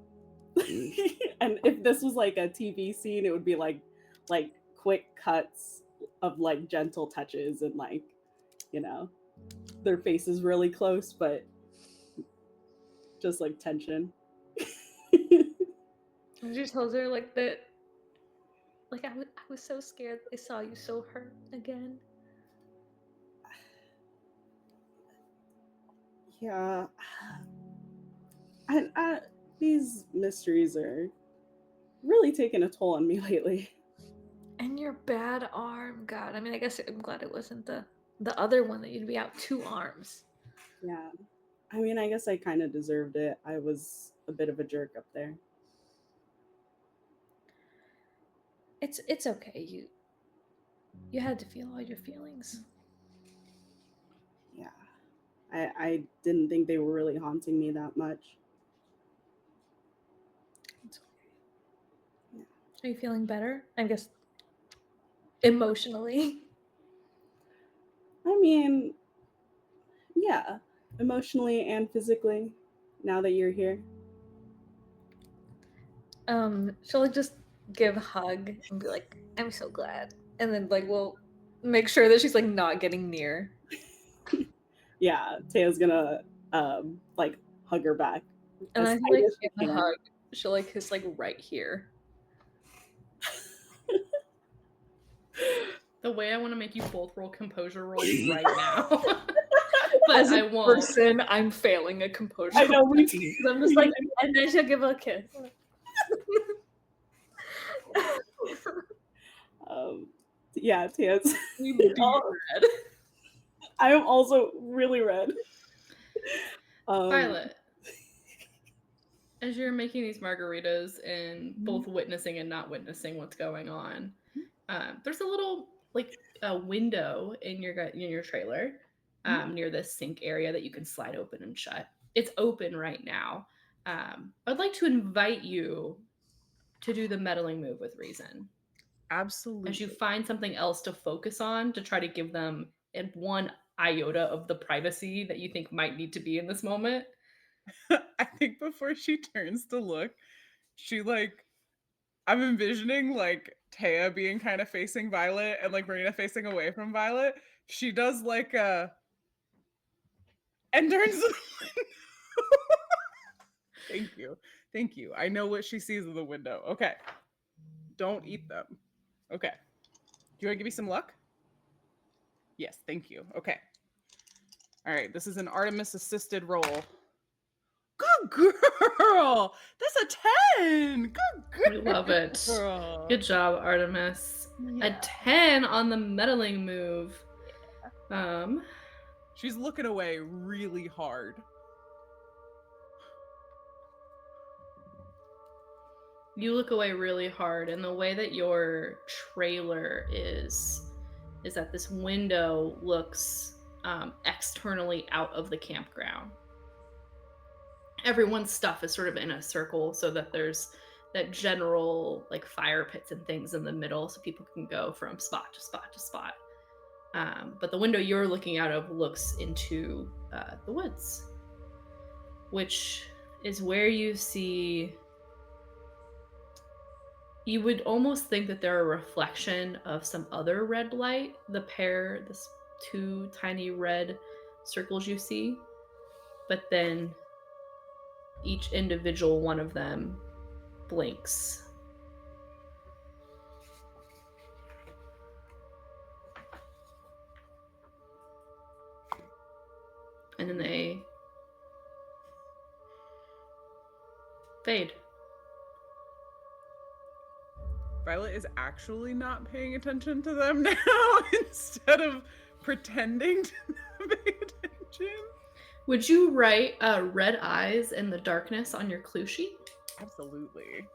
Speaker 3: if this was like a TV scene, it would be like quick cuts of like gentle touches and like, their faces really close, but just like tension.
Speaker 2: And she tells her like that, like I was so scared I saw you so hurt again.
Speaker 3: Yeah. And these mysteries are really taking a toll on me lately.
Speaker 2: And your bad arm, God. I mean, I guess I'm glad it wasn't the other one that you'd be out 2 arms.
Speaker 3: Yeah. I mean, I guess I kind of deserved it. I was a bit of a jerk up there.
Speaker 2: It's okay. You had to feel all your feelings.
Speaker 3: Yeah. I didn't think they were really haunting me that much.
Speaker 2: It's okay. Yeah. Are you feeling better? I guess emotionally.
Speaker 3: I mean, yeah, emotionally and physically, now that you're here.
Speaker 2: She'll like just give a hug and be like, I'm so glad. And then like we'll make sure that she's like not getting near.
Speaker 3: Yeah, Taya's gonna like hug her back.
Speaker 2: And
Speaker 3: as
Speaker 2: I
Speaker 3: tight
Speaker 2: like
Speaker 3: as she
Speaker 2: give a
Speaker 3: can.
Speaker 2: hug. She'll like kiss like right here.
Speaker 1: The way I want to make you both roll composure rolls right now. But
Speaker 2: As a
Speaker 1: I won't.
Speaker 2: person, I'm failing a composure.
Speaker 3: I know, we
Speaker 2: So I'm just like, and then she'll give a kiss.
Speaker 3: Yeah, Taya's.
Speaker 2: Red.
Speaker 3: I am also really red.
Speaker 1: Violet, as you're making these margaritas and both witnessing and not witnessing what's going on, there's a little like a window in your trailer near the sink area that you can slide open and shut. It's open right now. I'd like to invite you to do the meddling move with reason.
Speaker 4: Absolutely.
Speaker 1: As you find something else to focus on to try to give them one iota of the privacy that you think might need to be in this moment.
Speaker 4: I think before she turns to look, she like, I'm envisioning like Taya being kind of facing Violet and like Marina facing away from Violet. She does like a and turns to the window. Thank you. Thank you. I know what she sees in the window. Okay. Don't eat them. Okay. Do you want to give me some luck? Yes, thank you. Okay. All right. This is an Artemis assisted roll. Good girl. That's a 10. Good girl.
Speaker 1: We love it. Good job, Artemis. Yeah. A 10 on the meddling move.
Speaker 4: She's looking away really hard.
Speaker 1: You look away really hard, and the way that your trailer is that this window looks externally out of the campground. Everyone's stuff is sort of in a circle so that there's that general like fire pits and things in the middle so people can go from spot to spot to spot. But the window you're looking out of looks into the woods, which is where you see... You would almost think that they're a reflection of some other red light, this 2 tiny red circles you see, but then each individual one of them blinks. And then they fade.
Speaker 4: Violet is actually not paying attention to them now instead of pretending to not pay attention.
Speaker 1: Would you write red eyes in the darkness on your clue sheet?
Speaker 4: Absolutely.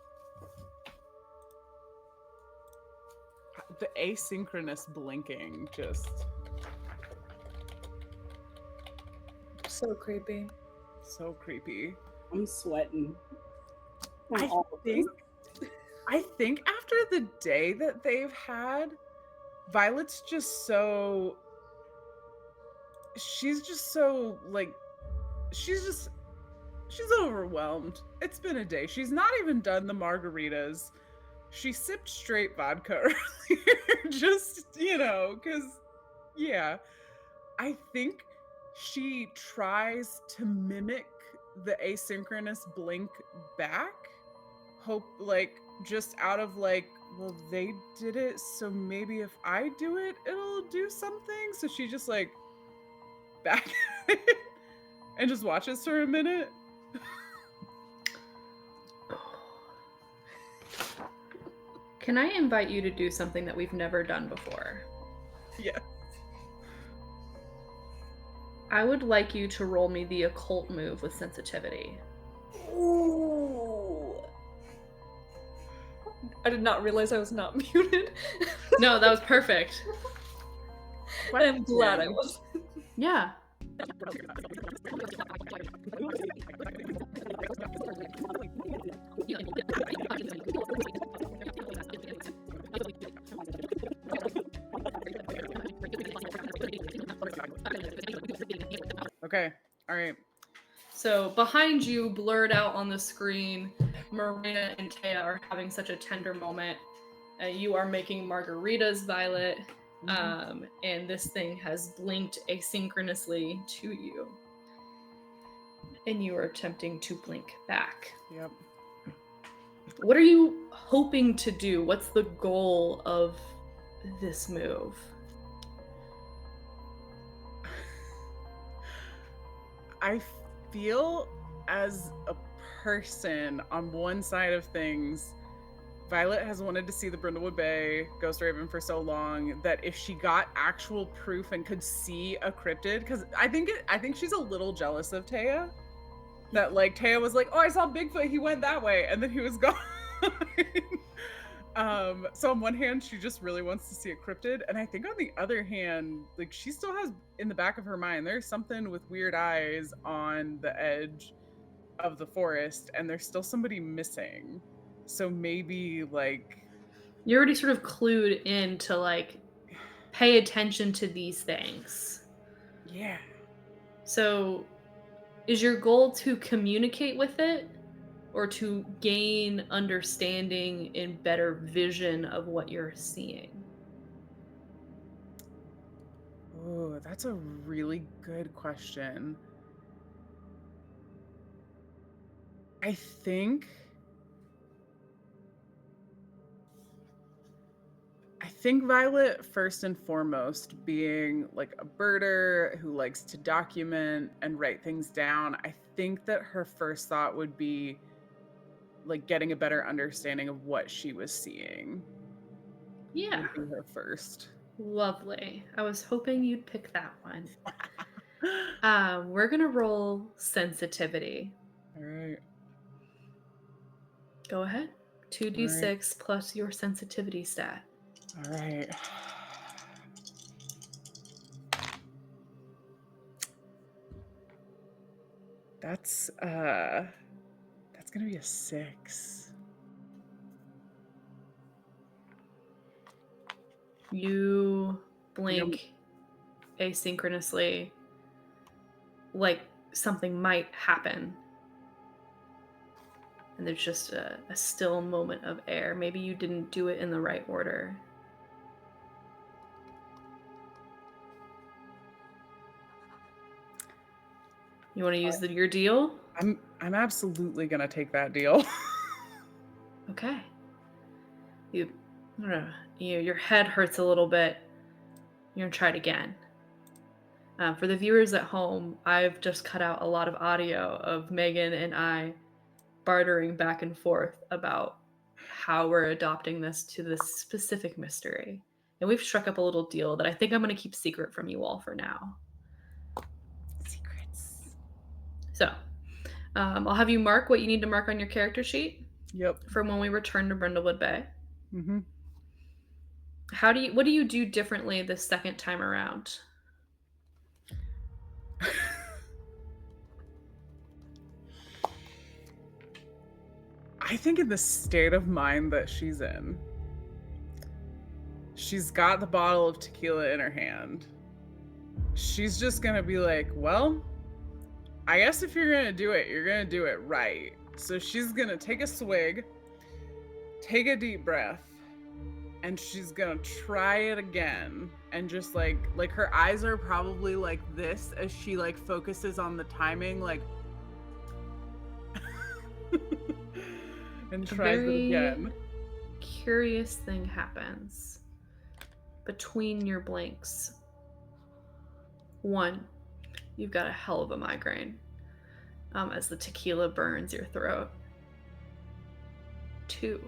Speaker 4: The asynchronous blinking just...
Speaker 2: So creepy.
Speaker 4: So creepy.
Speaker 3: I'm sweating.
Speaker 4: I think after the day that they've had, Violet's just so... She's just so, like... She's overwhelmed. It's been a day. She's not even done the margaritas. She sipped straight vodka earlier. Just, because, yeah. I think she tries to mimic the asynchronous blink back. Hope, just out of well, they did it, so maybe if I do it, it'll do something. So she just back at it and just watches for a minute.
Speaker 1: Can I invite you to do something that we've never done before?
Speaker 4: Yeah.
Speaker 1: I would like you to roll me the occult move with sensitivity.
Speaker 2: Ooh. I did not realize I was not muted.
Speaker 1: No, that was perfect.
Speaker 2: And I'm glad I was.
Speaker 1: Yeah.
Speaker 4: Okay. All right.
Speaker 1: So behind you, blurred out on the screen, Marina and Taya are having such a tender moment. You are making margaritas, Violet, and this thing has blinked asynchronously to you. And you are attempting to blink back.
Speaker 4: Yep.
Speaker 1: What are you hoping to do? What's the goal of this move?
Speaker 4: I feel as a person on one side of things, Violet has wanted to see the Brindlewood Bay Ghost Raven for so long that if she got actual proof and could see a cryptid, because I think she's a little jealous of Taya. That like Taya was like, oh, I saw Bigfoot, he went that way, and then he was gone. So on one hand, she just really wants to see a cryptid, and I think on the other hand, like she still has in the back of her mind, there's something with weird eyes on the edge of the forest, and there's still somebody missing. So maybe like
Speaker 1: You're already sort of clued in to like pay attention to these things.
Speaker 4: Yeah.
Speaker 1: So is your goal to communicate with it or to gain understanding and better vision of what you're seeing?
Speaker 4: Oh, that's a really good question. I think Violet, first and foremost, being like a birder who likes to document and write things down, I think that her first thought would be like getting a better understanding of what she was seeing.
Speaker 1: Yeah.
Speaker 4: Would be her first.
Speaker 1: Lovely. I was hoping you'd pick that one. We're gonna roll sensitivity.
Speaker 4: All right.
Speaker 1: Go ahead. 2d6 plus your sensitivity stat.
Speaker 4: All right. That's gonna be a 6.
Speaker 1: You blink asynchronously, like something might happen. And there's just a still moment of air. Maybe you didn't do it in the right order. You want to use your deal?
Speaker 4: I'm absolutely gonna take that deal.
Speaker 1: Okay. Your head hurts a little bit. You're gonna try it again. For the viewers at home, I've just cut out a lot of audio of Megan and I bartering back and forth about how we're adopting this to this specific mystery. And we've struck up a little deal that I think I'm going to keep secret from you all for now.
Speaker 4: Secrets.
Speaker 1: So, I'll have you mark what you need to mark on your character sheet.
Speaker 4: Yep.
Speaker 1: From when we return to Brindlewood Bay.
Speaker 4: Mm-hmm.
Speaker 1: What do you do differently this second time around?
Speaker 4: I think in the state of mind that she's in, she's got the bottle of tequila in her hand. She's just gonna be like, well, I guess if you're gonna do it, you're gonna do it right. So she's gonna take a swig, take a deep breath, and she's gonna try it again. And just like her eyes are probably like this as she like focuses on the timing, like and tries it again.
Speaker 1: Curious thing happens between your blinks. 1, you've got a hell of a migraine as the tequila burns your throat. 2,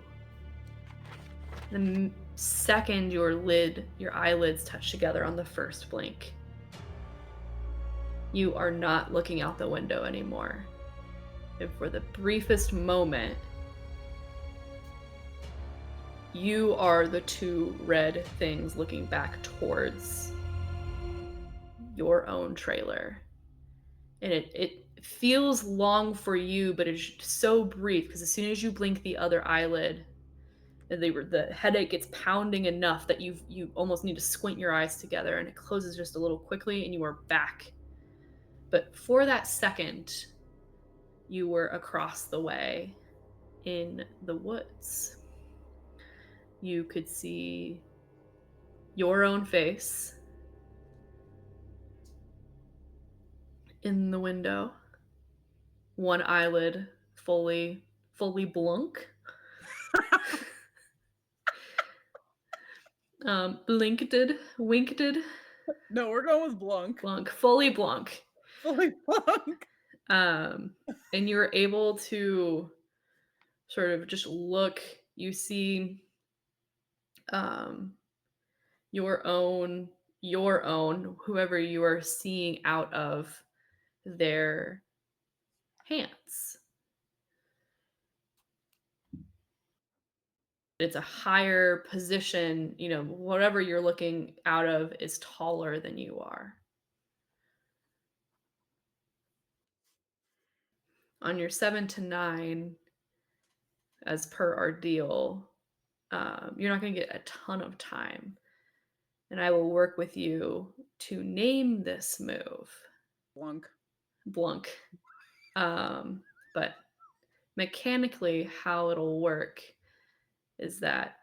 Speaker 1: The second your eyelids touch together on the first blink, you are not looking out the window anymore. And for the briefest moment, you are the two red things looking back towards your own trailer. And it feels long for you, but it's so brief because as soon as you blink the other eyelid, the headache gets pounding enough that you almost need to squint your eyes together, and it closes just a little quickly and you are back. But for that second, you were across the way in the woods. You could see your own face in the window, one eyelid fully blunk. Winked.
Speaker 4: No, we're going with blunk.
Speaker 1: Fully blunk.
Speaker 4: Fully blunk.
Speaker 1: And you're able to sort of just look. You see, your own, whoever you are seeing out of their hands. It's a higher position, whatever you're looking out of is taller than you are. On your 7 to 9, as per our deal, you're not going to get a ton of time. And I will work with you to name this move. Blunk. But mechanically, how it'll work is that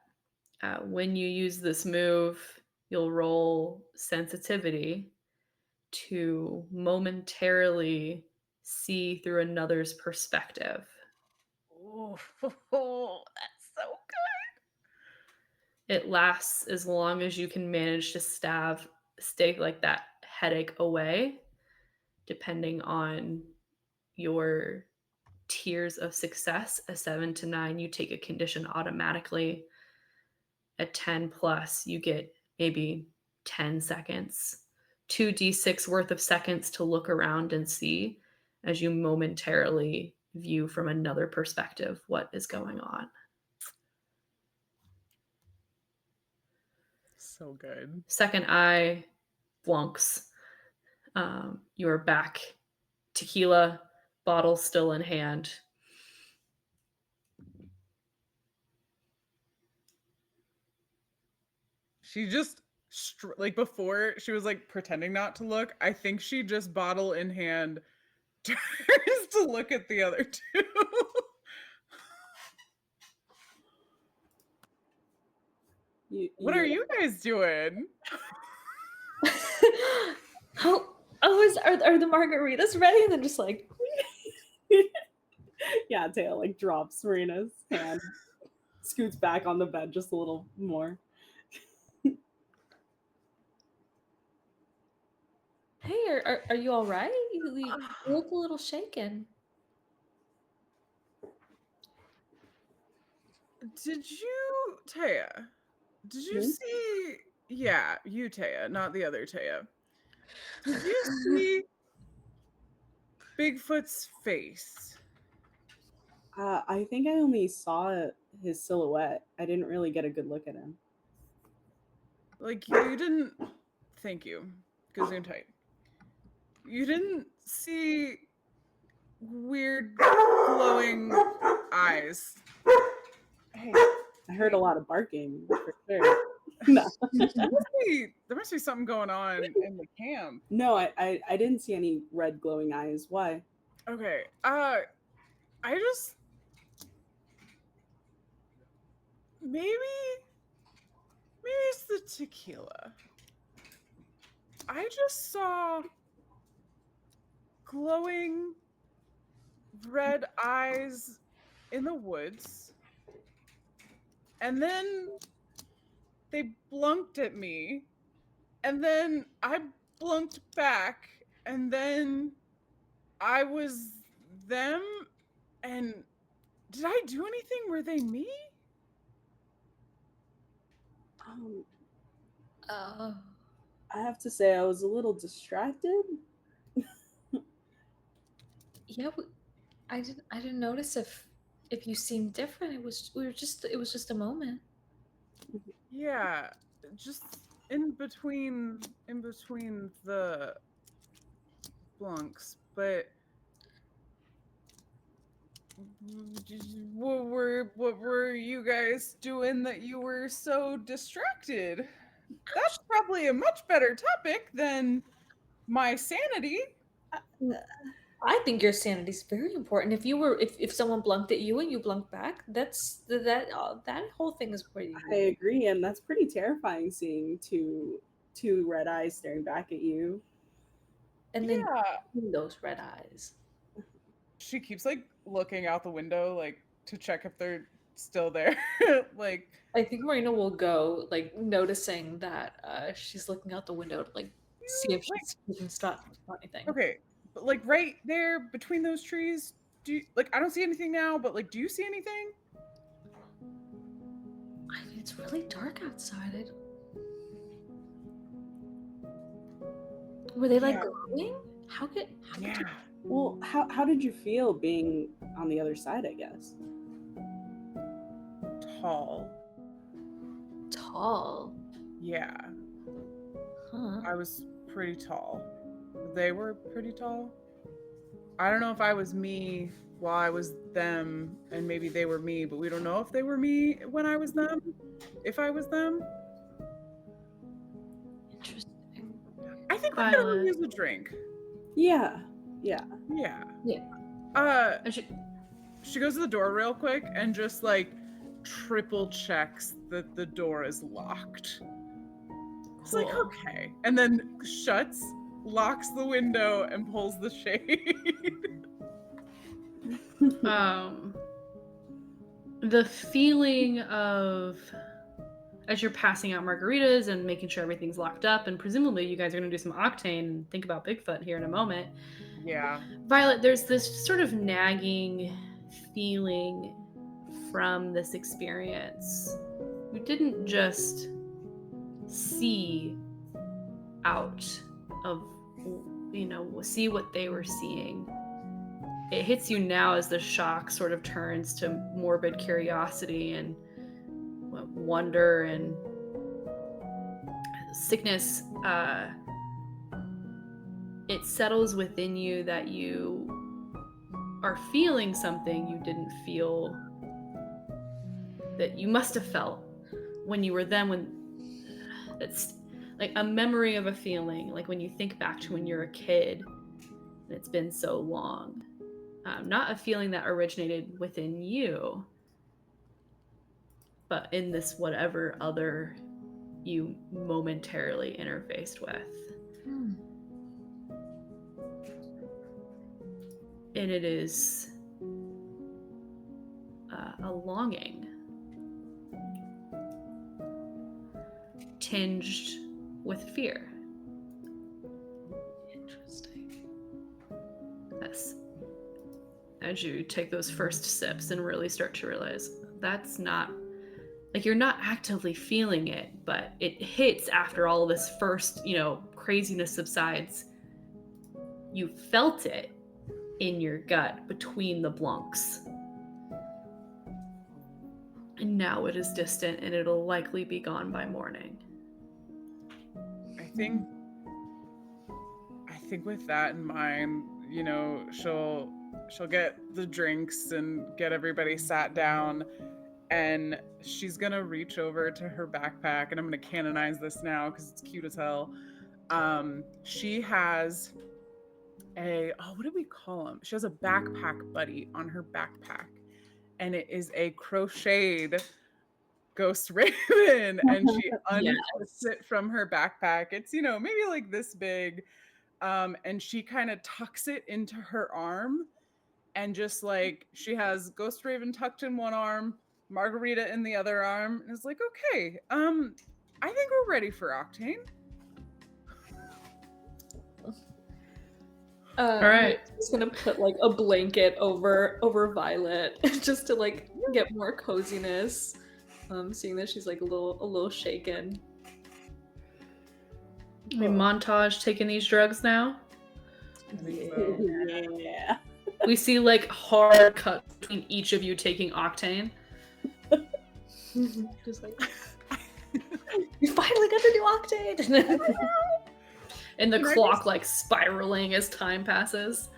Speaker 1: when you use this move, you'll roll sensitivity to momentarily see through another's perspective.
Speaker 4: Oh, that's so good.
Speaker 1: It lasts as long as you can manage to stay like that headache away, depending on your tiers of success. A 7 to 9, you take a condition automatically. At 10 plus, you get maybe 10 seconds, 2d6 worth of seconds to look around and see as you momentarily view from another perspective what is going on.
Speaker 4: So good.
Speaker 1: Second eye flunks. You are back. Tequila, bottle still in hand.
Speaker 4: She just, like before, she was like pretending not to look. I think she just bottle in hand turns to look at the other two. What are you guys doing?
Speaker 2: Are the margaritas ready? And then just like
Speaker 3: Yeah, Taya like drops Serena's hand, scoots back on the bed just a little more.
Speaker 2: Hey, are you all right? You look a little shaken.
Speaker 4: Did you, Taya? Did you see? Yeah, you, Taya, not the other Taya. Did you see Bigfoot's face?
Speaker 3: I think I only saw his silhouette. I didn't really get a good look at him.
Speaker 4: Like, you didn't. Thank you. Gesundheit. You didn't see weird glowing eyes.
Speaker 3: Hey, I heard a lot of barking for sure. No.
Speaker 4: There must be something going on in the camp.
Speaker 3: No, I didn't see any red glowing eyes. Why?
Speaker 4: Okay. I just maybe it's the tequila. I just saw glowing red eyes in the woods, and then they blunked at me, and then I blunked back, and then I was them. And did I do anything? Were they me?
Speaker 2: Uh,
Speaker 3: I have to say I was a little distracted.
Speaker 2: yeah, I didn't notice if you seemed different. It was just a moment.
Speaker 4: Yeah, just in between the blunks, but what were you guys doing that you were so distracted? That's probably a much better topic than my sanity.
Speaker 2: I think your sanity is very important. If someone blunked at you and you blunked back, that whole thing is pretty
Speaker 3: I
Speaker 2: weird.
Speaker 3: agree, and that's pretty terrifying seeing two red eyes staring back at you.
Speaker 2: And then
Speaker 4: Yeah,
Speaker 2: those red eyes.
Speaker 4: she keeps like looking out the window like to check if they're still there. Like,
Speaker 2: I think Marina will go, like, noticing that she's looking out the window to like see if
Speaker 4: like
Speaker 2: she can spot anything.
Speaker 4: okay, but like right there between those trees, do you, like I don't see anything now, but like do you see anything?
Speaker 2: I mean, it's really dark outside. Were they like
Speaker 4: Yeah.
Speaker 2: glowing? How could
Speaker 4: Yeah.
Speaker 2: you
Speaker 3: Well, how did you feel being on the other side, I guess?
Speaker 4: Tall.
Speaker 2: tall?
Speaker 4: Yeah.
Speaker 2: Huh.
Speaker 4: I was pretty tall. They were pretty tall. I don't know if I was me while I was them, and maybe they were me, but we don't know if they were me when I was them. If I was them,
Speaker 2: Interesting.
Speaker 4: I think we're gonna
Speaker 1: Violet.
Speaker 4: use a drink.
Speaker 3: Yeah.
Speaker 4: Yeah.
Speaker 2: Yeah.
Speaker 1: And
Speaker 4: She goes to the door real quick and just like triple checks that the door is locked. It's like,
Speaker 1: Cool.
Speaker 4: okay. And then shuts, locks the window, and pulls the shade.
Speaker 1: The feeling of as you're passing out margaritas and making sure everything's locked up, and presumably you guys are going to do some Octane and think about Bigfoot here in a moment.
Speaker 4: Yeah.
Speaker 1: Violet, there's this sort of nagging feeling from this experience. You didn't just see out of, see what they were seeing. It hits you now as the shock sort of turns to morbid curiosity and wonder and sickness. It settles within you that you are feeling something you didn't feel, that you must have felt when you were them, when it's like a memory of a feeling, like when you think back to when you're a kid and it's been so long. Not a feeling that originated within you, but in this whatever other you momentarily interfaced with. And it is a longing tinged with fear.
Speaker 2: Interesting.
Speaker 1: Yes. As you take those first sips and really start to realize that's not, like, you're not actively feeling it, but it hits after all this first, craziness subsides. You felt it in your gut between the blunks. And now it is distant and it'll likely be gone by morning.
Speaker 4: I think with that in mind, she'll get the drinks and get everybody sat down, and she's gonna reach over to her backpack, and I'm gonna canonize this now because it's cute as hell. She has what do we call them? She has a backpack buddy on her backpack, and it is a crocheted ghost raven, and she unclips it from her backpack. It's maybe like this big, and she kind of tucks it into her arm, and just like she has ghost raven tucked in one arm, margarita in the other arm, and it's like, okay, I think we're ready for Octane.
Speaker 1: All right.
Speaker 2: I'm just gonna put like a blanket over Violet just to like get more coziness. seeing that she's like a little shaken.
Speaker 1: We montage taking these drugs now.
Speaker 4: I think so.
Speaker 3: Yeah.
Speaker 1: We see like hard cut between each of you taking octane.
Speaker 2: Just like, we finally got to do octane.
Speaker 1: And the
Speaker 4: Can I
Speaker 1: clock
Speaker 4: just-
Speaker 1: like spiraling as time passes.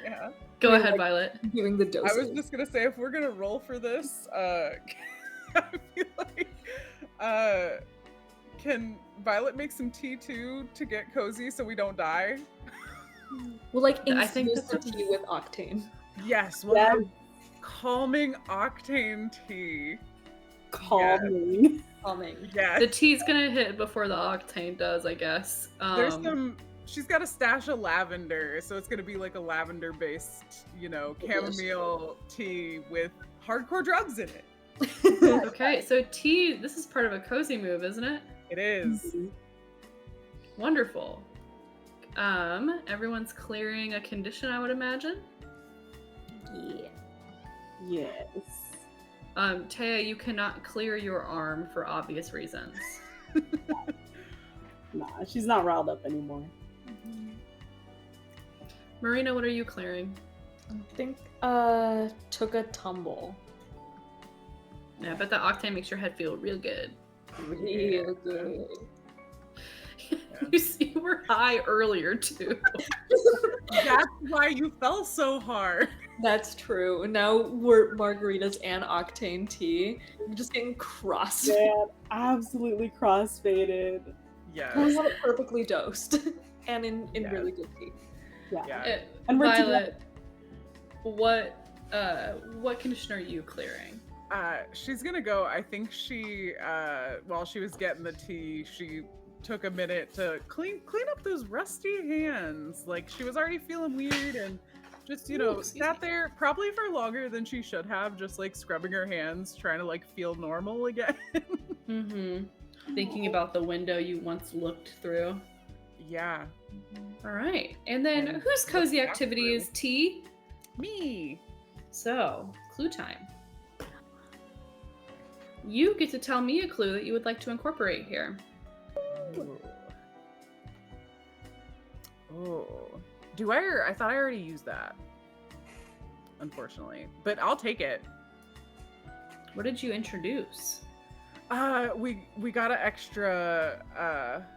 Speaker 4: Yeah.
Speaker 1: Go
Speaker 2: Wait,
Speaker 1: ahead,
Speaker 2: like-
Speaker 1: Violet.
Speaker 2: Doing the
Speaker 4: I
Speaker 2: dosage.
Speaker 4: was just gonna say, if we're gonna roll for this, I feel like, can Violet make some tea too to get cozy so we don't die?
Speaker 2: Well, like
Speaker 1: I think
Speaker 2: infuse the
Speaker 1: that's-
Speaker 2: tea with octane.
Speaker 4: Yes, we'll
Speaker 3: Yes.
Speaker 4: have calming octane tea.
Speaker 3: Calming.
Speaker 2: Calming.
Speaker 4: Yes.
Speaker 1: The tea's gonna hit before the octane does, I guess.
Speaker 4: There's some. She's got a stash of lavender, so it's gonna be like a lavender-based, chamomile tea with hardcore drugs in it.
Speaker 1: Okay, so tea. This is part of a cozy move, isn't it?
Speaker 4: It is.
Speaker 1: Wonderful. Everyone's clearing a condition, I would imagine.
Speaker 2: Yeah.
Speaker 3: Yes.
Speaker 1: Taya, you cannot clear your arm for obvious reasons.
Speaker 3: Nah, she's not riled up anymore.
Speaker 1: Marina, what are you clearing?
Speaker 2: I think took a tumble.
Speaker 1: Yeah, I bet that octane makes your head feel real good.
Speaker 2: Real good.
Speaker 1: You were high earlier too.
Speaker 4: That's why you fell so hard.
Speaker 2: That's true. Now we're margaritas and octane tea. I'm just getting crossed.
Speaker 3: Yeah, absolutely crossfaded.
Speaker 2: I
Speaker 4: Yes.
Speaker 2: want it perfectly dosed and in
Speaker 4: Yeah.
Speaker 2: really good tea.
Speaker 4: Yeah.
Speaker 3: And we're
Speaker 1: Violet, what condition are you clearing?
Speaker 4: She's gonna go. I think she, while she was getting the tea, she took a minute to clean up those rusty hands. Like she was already feeling weird and just,
Speaker 1: Ooh, excuse
Speaker 4: sat
Speaker 1: me.
Speaker 4: there probably for longer than she should have, just like scrubbing her hands, trying to like feel normal again.
Speaker 1: Mm-hmm. Thinking about the window you once looked through.
Speaker 4: Yeah.
Speaker 1: All right. And then
Speaker 4: And
Speaker 1: whose cozy
Speaker 4: look
Speaker 1: activity
Speaker 4: through.
Speaker 1: is tea?
Speaker 4: Me.
Speaker 1: So, clue time. You get to tell me a clue that you would like to incorporate here.
Speaker 4: Ooh. Oh. Do I thought I already used that. Unfortunately. But I'll take it.
Speaker 1: What did you introduce?
Speaker 4: We got an extra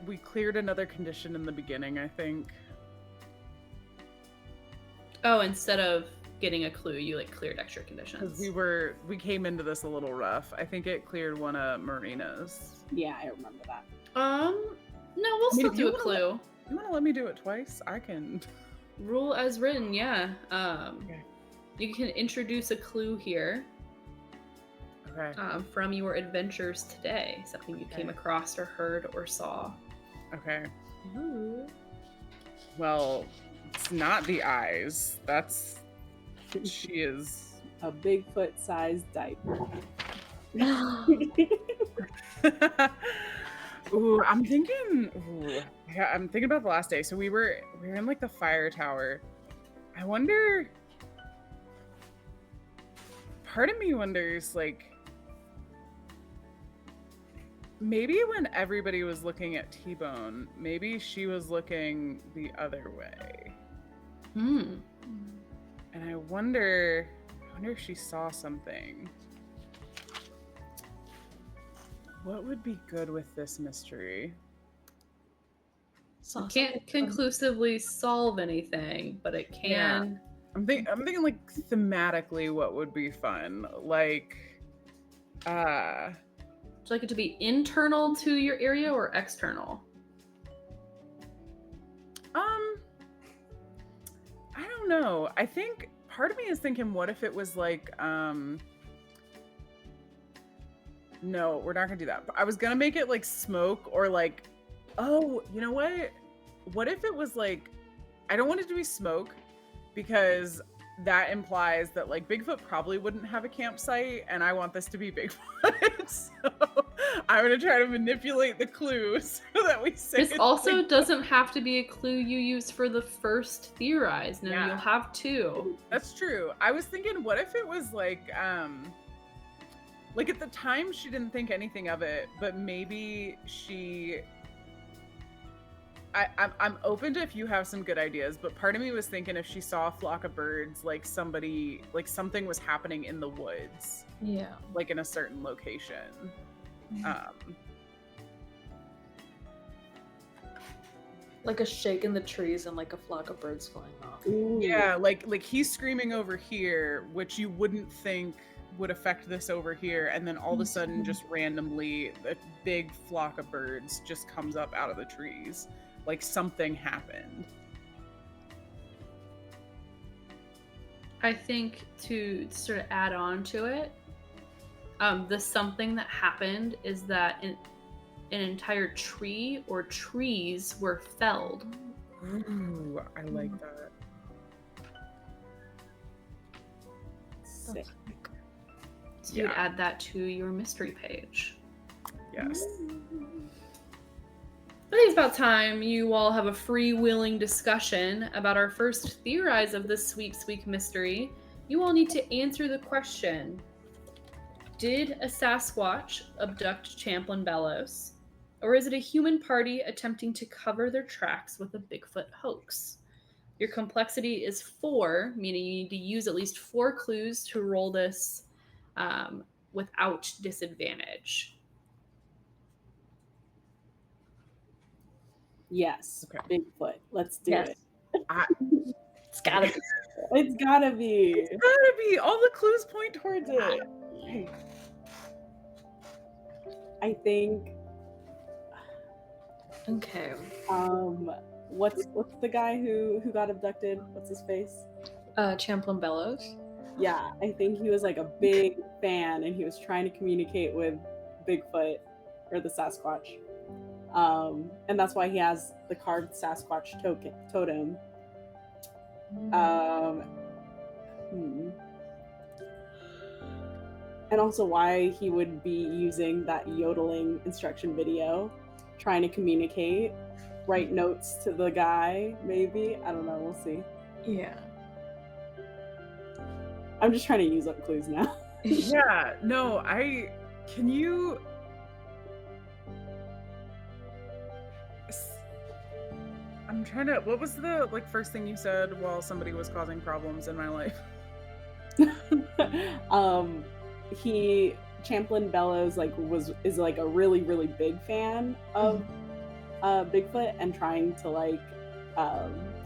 Speaker 4: we cleared another condition in the beginning, I think.
Speaker 1: Oh, instead of getting a clue, you like cleared extra
Speaker 4: Because
Speaker 1: conditions.
Speaker 4: we came into this a little rough. I think it cleared one of Marina's.
Speaker 3: Yeah, I remember that.
Speaker 1: No, we'll
Speaker 4: I mean,
Speaker 1: still
Speaker 4: if
Speaker 1: do
Speaker 4: you
Speaker 1: a
Speaker 4: wanna
Speaker 1: clue.
Speaker 4: You wanna let me do it twice? I can.
Speaker 1: Rule as written, yeah.
Speaker 4: Okay.
Speaker 1: You can introduce a clue here
Speaker 4: Okay.
Speaker 1: from your adventures today. Something you came
Speaker 4: Okay.
Speaker 1: across or heard or saw.
Speaker 4: Okay.
Speaker 2: Ooh.
Speaker 4: Well, it's not the eyes. That's she is.
Speaker 3: A Bigfoot-sized diaper.
Speaker 4: Ooh, I'm thinking. Ooh, yeah, I'm thinking about the last day. So we were in like the fire tower. I wonder. Part of me wonders, like, maybe when everybody was looking at T-Bone, maybe she was looking the other way,
Speaker 1: Hmm.
Speaker 4: and I wonder if she saw something. What would be good with this mystery?
Speaker 1: It can't conclusively solve anything, but it can.
Speaker 4: I'm thinking like thematically, what would be fun? Like,
Speaker 1: Would you like it to be internal to your area or external?
Speaker 4: I don't know. I think part of me is thinking, what if it was like, no, we're not gonna do that. I was gonna make it like smoke or like, oh, you know what? What if it was like, I don't want it to be smoke because that implies that like Bigfoot probably wouldn't have a campsite and I want this to be Bigfoot. So I'm gonna try to manipulate the clues so that we say
Speaker 1: This
Speaker 4: it's
Speaker 1: also
Speaker 4: Bigfoot.
Speaker 1: doesn't have to be a clue you use for the first theorize. No,
Speaker 4: Yeah.
Speaker 1: you'll have two.
Speaker 4: That's true. I was thinking, what if it was like, like at the time she didn't think anything of it, but maybe she. I'm open to if you have some good ideas, but part of me was thinking if she saw a flock of birds, like something was happening in the woods.
Speaker 2: Yeah.
Speaker 4: Like in a certain location.
Speaker 2: Like a shake in the trees and like a flock of birds flying off.
Speaker 3: Ooh.
Speaker 4: Yeah, like he's screaming over here, which you wouldn't think would affect this over here, and then all of a sudden just randomly a big flock of birds just comes up out of the trees. Like something happened.
Speaker 1: I think to sort of add on to it, the something that happened is that an entire tree or trees were felled.
Speaker 4: Ooh, I like that.
Speaker 3: Sick.
Speaker 1: So you'd add that to your mystery page.
Speaker 4: Yes.
Speaker 1: I think it's about time you all have a freewheeling discussion about our first theorize of this Sweeps Week mystery. You all need to answer the question: did a Sasquatch abduct Champlain Bellows? Or is it a human party attempting to cover their tracks with a Bigfoot hoax? Your complexity is 4, meaning you need to use at least 4 clues to roll this without disadvantage.
Speaker 3: Yes.
Speaker 4: Okay.
Speaker 3: Bigfoot. Let's do
Speaker 2: Yes.
Speaker 3: it.
Speaker 2: It's gotta be.
Speaker 3: It's gotta be.
Speaker 4: It's gotta be. All the clues point towards it.
Speaker 3: I think.
Speaker 2: Okay.
Speaker 3: What's the guy who got abducted? What's his face?
Speaker 2: Champlain Bellows.
Speaker 3: Yeah, I think he was like a big fan, and he was trying to communicate with Bigfoot or the Sasquatch. And that's why he has the carved Sasquatch totem. And also why he would be using that yodeling instruction video, trying to communicate, write notes to the guy, maybe. I don't know, we'll see.
Speaker 2: Yeah.
Speaker 3: I'm just trying to use up clues now.
Speaker 4: Yeah, no, can you... I'm trying to... What was the first thing you said while somebody was causing problems in my life?
Speaker 3: Champlain Bellows is like a really, really big fan of Bigfoot and trying to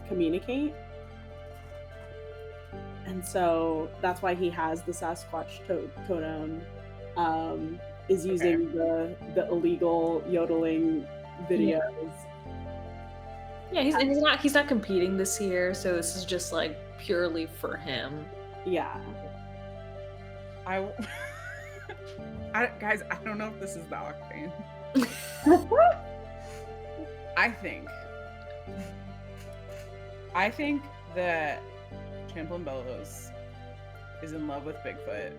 Speaker 3: communicate. And so that's why he has the Sasquatch totem, is using the illegal yodeling videos.
Speaker 2: Yeah, he's not competing this year, so this is just like purely for him.
Speaker 3: Yeah.
Speaker 4: Guys, I don't know if this is the Octane. I think that Champlain Bellows is in love with Bigfoot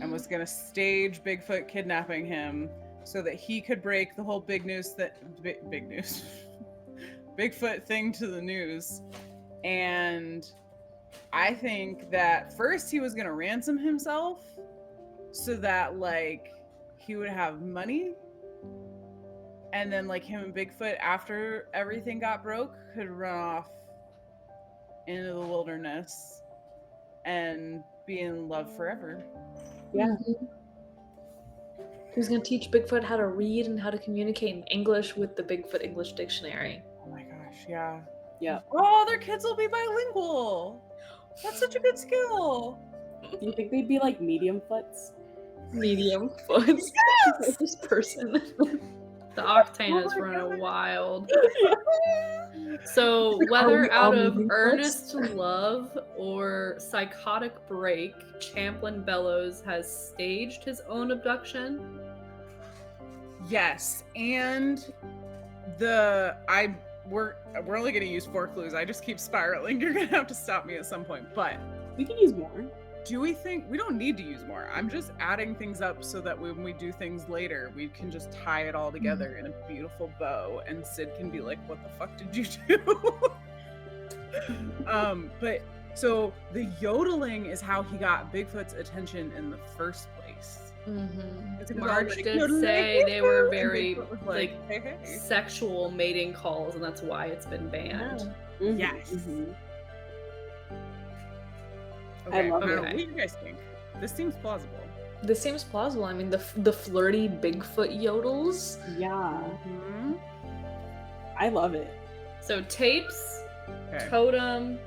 Speaker 4: and was gonna stage Bigfoot kidnapping him so that he could break the whole Bigfoot thing to the news. And I think that first he was gonna ransom himself so that he would have money, and then him and Bigfoot, after everything got broke, could run off into the wilderness and be in love forever.
Speaker 3: Yeah.
Speaker 2: He was gonna teach Bigfoot how to read and how to communicate in English with the Bigfoot English dictionary.
Speaker 4: Oh my gosh, yeah.
Speaker 3: Yeah.
Speaker 4: Oh, their kids will be bilingual. That's such a good skill.
Speaker 3: Do you think they'd be like medium foots?
Speaker 2: Medium foot.
Speaker 4: Yes!
Speaker 2: This person.
Speaker 1: The Octane is running wild. So whether out of earnest love or psychotic break, Champlain Bellows has staged his own abduction.
Speaker 4: Yes, and we're only going to use 4 clues. I just keep spiraling. You're going to have to stop me at some point. But
Speaker 3: We can use more.
Speaker 4: do we think we don't need to use more? I'm just adding things up so that when we do things later, we can just tie it all together in a beautiful bow, and Sid can be like, "What the fuck did you do?" But so the yodeling is how he got Bigfoot's attention in the first place. It was
Speaker 1: Marge
Speaker 4: already
Speaker 1: did
Speaker 4: yodeling.
Speaker 1: say they were
Speaker 4: And
Speaker 1: very
Speaker 4: Bigfoot was
Speaker 1: like
Speaker 4: hey.
Speaker 1: sexual mating calls, and that's why it's been banned.
Speaker 4: Yes.
Speaker 3: I love
Speaker 1: it.
Speaker 4: What do you guys think? This seems plausible.
Speaker 2: This seems plausible. I mean, the flirty Bigfoot yodels.
Speaker 3: Yeah. I love it.
Speaker 1: So tapes,
Speaker 4: Okay.
Speaker 1: totem,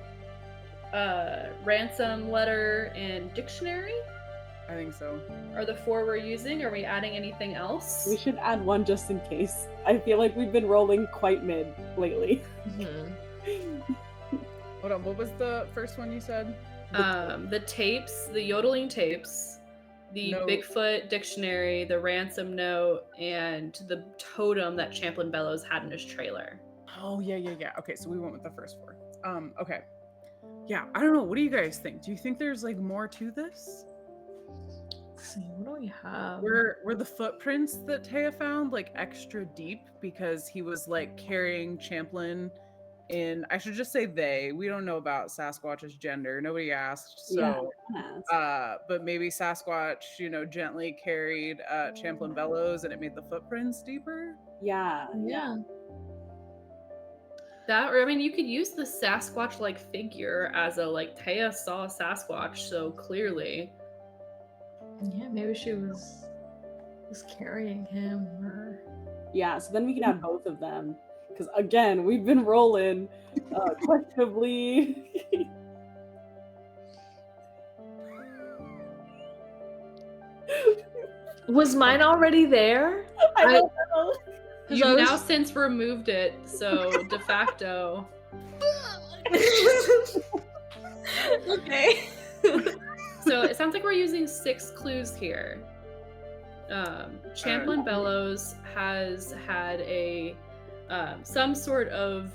Speaker 1: ransom letter, and dictionary
Speaker 4: I think so.
Speaker 1: are the 4 we're using. Are we adding anything else?
Speaker 3: We should add one just in case. I feel like we've been rolling quite mid lately.
Speaker 4: Hold on, what was the first one you said?
Speaker 1: The tapes, the yodeling tapes, the
Speaker 4: No.
Speaker 1: Bigfoot dictionary, the ransom note, and the totem that Champlain Bellows had in his trailer.
Speaker 4: Oh, yeah. Okay, so we went with the first 4. Okay. Yeah, I don't know. What do you guys think? Do you think there's like more to this?
Speaker 2: Let's see, what do we have?
Speaker 4: Were the footprints that Taya found like extra deep because he was like carrying Champlain in, I should just say they. We don't know about Sasquatch's gender. Nobody asked. So but maybe Sasquatch, gently carried Champlain Bellows and it made the footprints deeper.
Speaker 3: Yeah.
Speaker 1: That, or I mean, you could use the Sasquatch-like figure as a like Taya saw Sasquatch, so clearly.
Speaker 2: Yeah, maybe she was carrying him, or
Speaker 3: Yeah, so then we can add both of them. Because again, we've been rolling questionably.
Speaker 2: was mine already there?
Speaker 3: I don't know.
Speaker 1: You've now since removed it, so de facto.
Speaker 2: Okay.
Speaker 1: So it sounds like we're using 6 clues here. Champlain Bellows has had a some sort of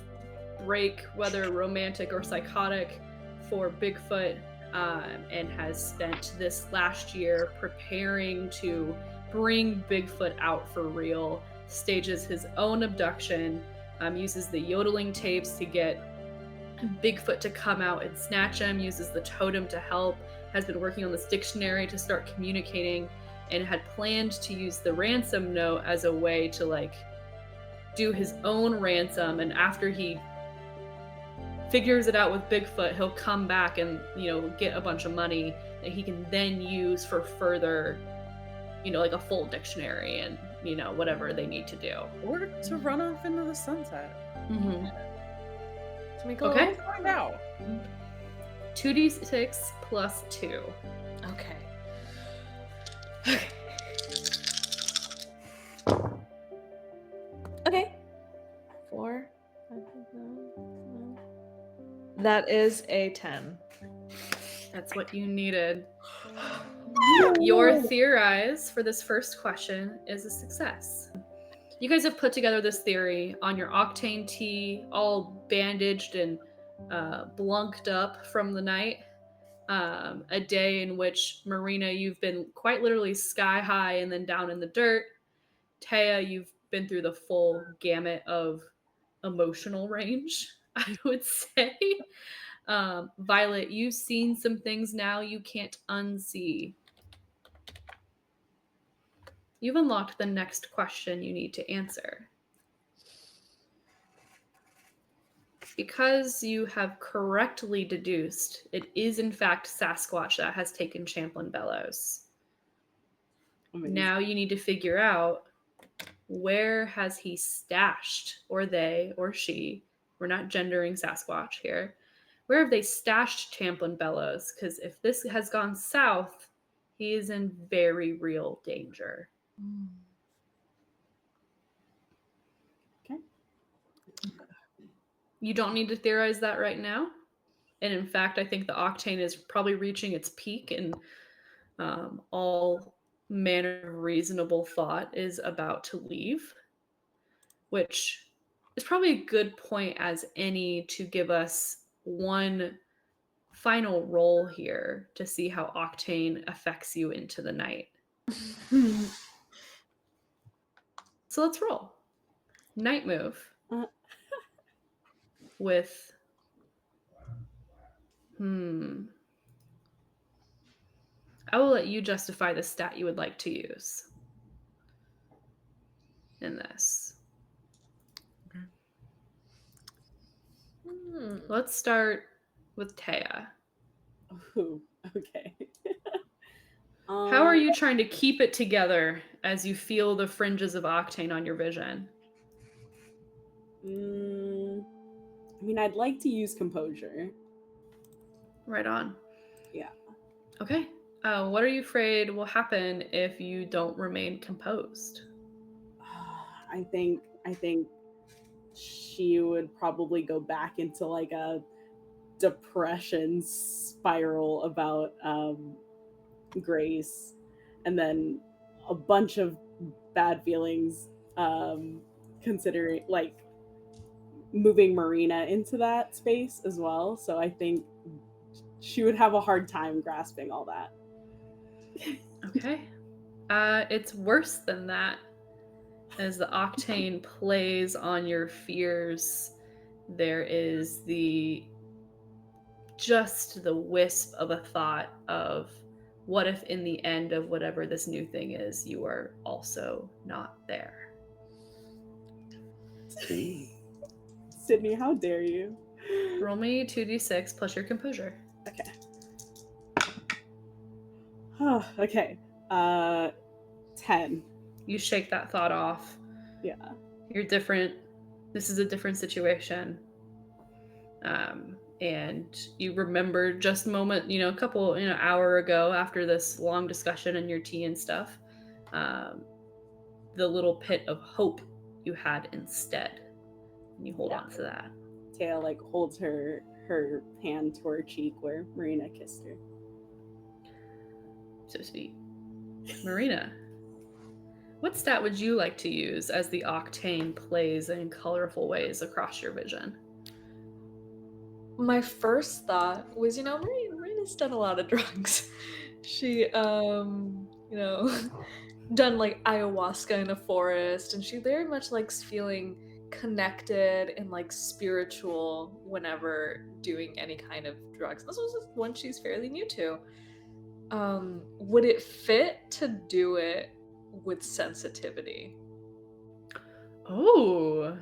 Speaker 1: break, whether romantic or psychotic, for Bigfoot, and has spent this last year preparing to bring Bigfoot out for real, stages his own abduction, uses the yodeling tapes to get Bigfoot to come out and snatch him, uses the totem to help, has been working on this dictionary to start communicating, and had planned to use the ransom note as a way to like do his own ransom, and after he figures it out with Bigfoot, he'll come back and get a bunch of money that he can then use for further, like a full dictionary and whatever they need to do,
Speaker 4: or to run off into the sunset.
Speaker 1: Okay.
Speaker 4: Find out.
Speaker 1: 2d6 plus 2.
Speaker 2: Okay. 4. That is a 10.
Speaker 1: That's what you needed. Your theorize for this first question is a success. You guys have put together this theory on your octane tea, all bandaged and blunked up from the night. A day in which, Marina, you've been quite literally sky high and then down in the dirt. Taya, you've been through the full gamut of emotional range, I would say. Violet, you've seen some things now you can't unsee. You've unlocked the next question you need to answer. Because you have correctly deduced it is in fact Sasquatch that has taken Champlain Bellows. Amazing. Now you need to figure out, where has he stashed, or they or she, we're not gendering Sasquatch here, where have they stashed Champlain Bellows? Because if this has gone south, he is in very real danger.
Speaker 3: Okay.
Speaker 1: You don't need to theorize that right now. And in fact, I think the octane is probably reaching its peak, and all manner of reasonable thought is about to leave, which is probably a good point as any to give us one final roll here to see how octane affects you into the night. So let's roll. Night move. With I will let you justify the stat you would like to use in this.
Speaker 4: Okay.
Speaker 1: Let's start with Taya.
Speaker 3: Ooh, okay.
Speaker 1: How are you trying to keep it together as you feel the fringes of Octane on your vision?
Speaker 3: I mean, I'd like to use composure.
Speaker 1: Right on.
Speaker 3: Yeah.
Speaker 1: Okay. What are you afraid will happen if you don't remain composed?
Speaker 3: I think she would probably go back into like a depression spiral about Grace, and then a bunch of bad feelings, considering like moving Marina into that space as well. So I think she would have a hard time grasping all that.
Speaker 1: Okay. It's worse than that. As the Octane plays on your fears, there is just the wisp of a thought of, what if in the end of whatever this new thing is, you are also not there?
Speaker 3: Sydney, how dare you?
Speaker 1: Roll me 2d6 plus your composure.
Speaker 3: Okay. Okay. 10.
Speaker 1: You shake that thought off.
Speaker 3: Yeah.
Speaker 1: You're different. This is a different situation. And you remember just a moment, a couple, hour ago after this long discussion and your tea and stuff, the little pit of hope you had instead. And you hold on to that.
Speaker 3: Taya like holds her hand to her cheek where Marina kissed her.
Speaker 1: So sweet. Marina, what stat would you like to use as the Octane plays in colorful ways across your vision?
Speaker 2: My first thought was, Marina's done a lot of drugs. She, done like ayahuasca in a forest, and she very much likes feeling connected and like spiritual whenever doing any kind of drugs. This was one she's fairly new to. Would it fit to do it with sensitivity?
Speaker 1: Oh,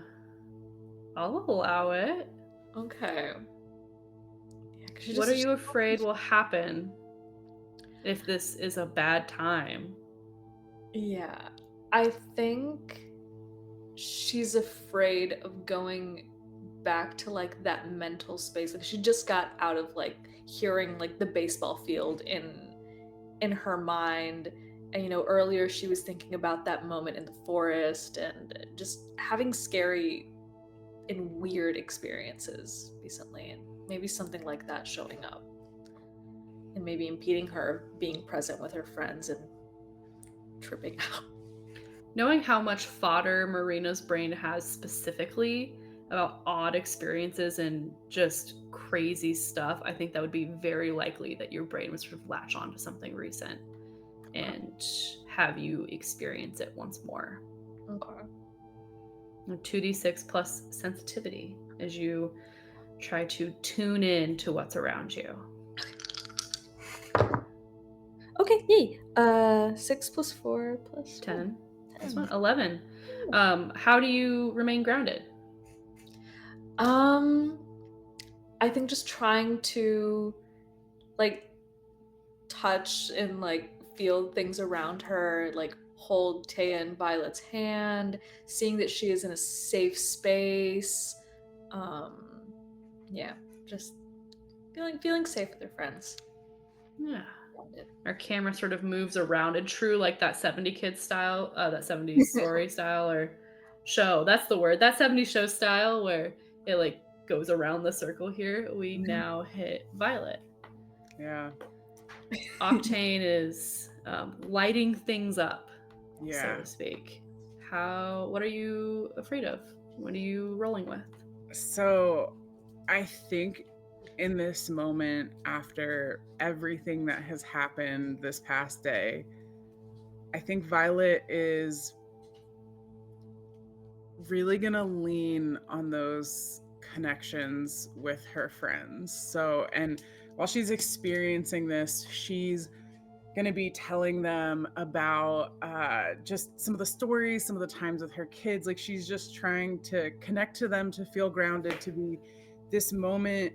Speaker 1: I'll allow it.
Speaker 2: Okay. Yeah,
Speaker 1: what are you afraid will happen if this is a bad time?
Speaker 2: Yeah, I think she's afraid of going back to like that mental space. Like she just got out of like hearing like the baseball field in her mind, and earlier she was thinking about that moment in the forest and just having scary and weird experiences recently, and maybe something like that showing up and maybe impeding her being present with her friends and tripping out.
Speaker 1: Knowing how much fodder Marina's brain has specifically about odd experiences and just crazy stuff, I think that would be very likely that your brain would sort of latch on to something recent and have you experience it once more.
Speaker 2: Okay.
Speaker 1: 2d6 plus sensitivity as you try to tune in to what's around you.
Speaker 2: Okay, yay. 6 plus 4 plus
Speaker 1: 10. This one, 11. How do you remain grounded?
Speaker 2: I think just trying to like touch and like feel things around her, like hold Taya and Violet's hand, seeing that she is in a safe space. Yeah, just feeling safe with her friends.
Speaker 1: Yeah. Our camera sort of moves around in true like that 70 kids style, that 70s story style or show. That's the word. That 70s show style where it like goes around the circle here. We now hit Violet.
Speaker 4: Yeah.
Speaker 1: Octane is lighting things up,
Speaker 4: yeah,
Speaker 1: so to speak. What are you afraid of? What are you rolling with?
Speaker 4: So I think in this moment, after everything that has happened this past day, I think Violet is really gonna lean on those connections with her friends. So, and while she's experiencing this, she's going to be telling them about just some of the stories, some of the times with her kids. Like she's just trying to connect to them, to feel grounded, to be this moment,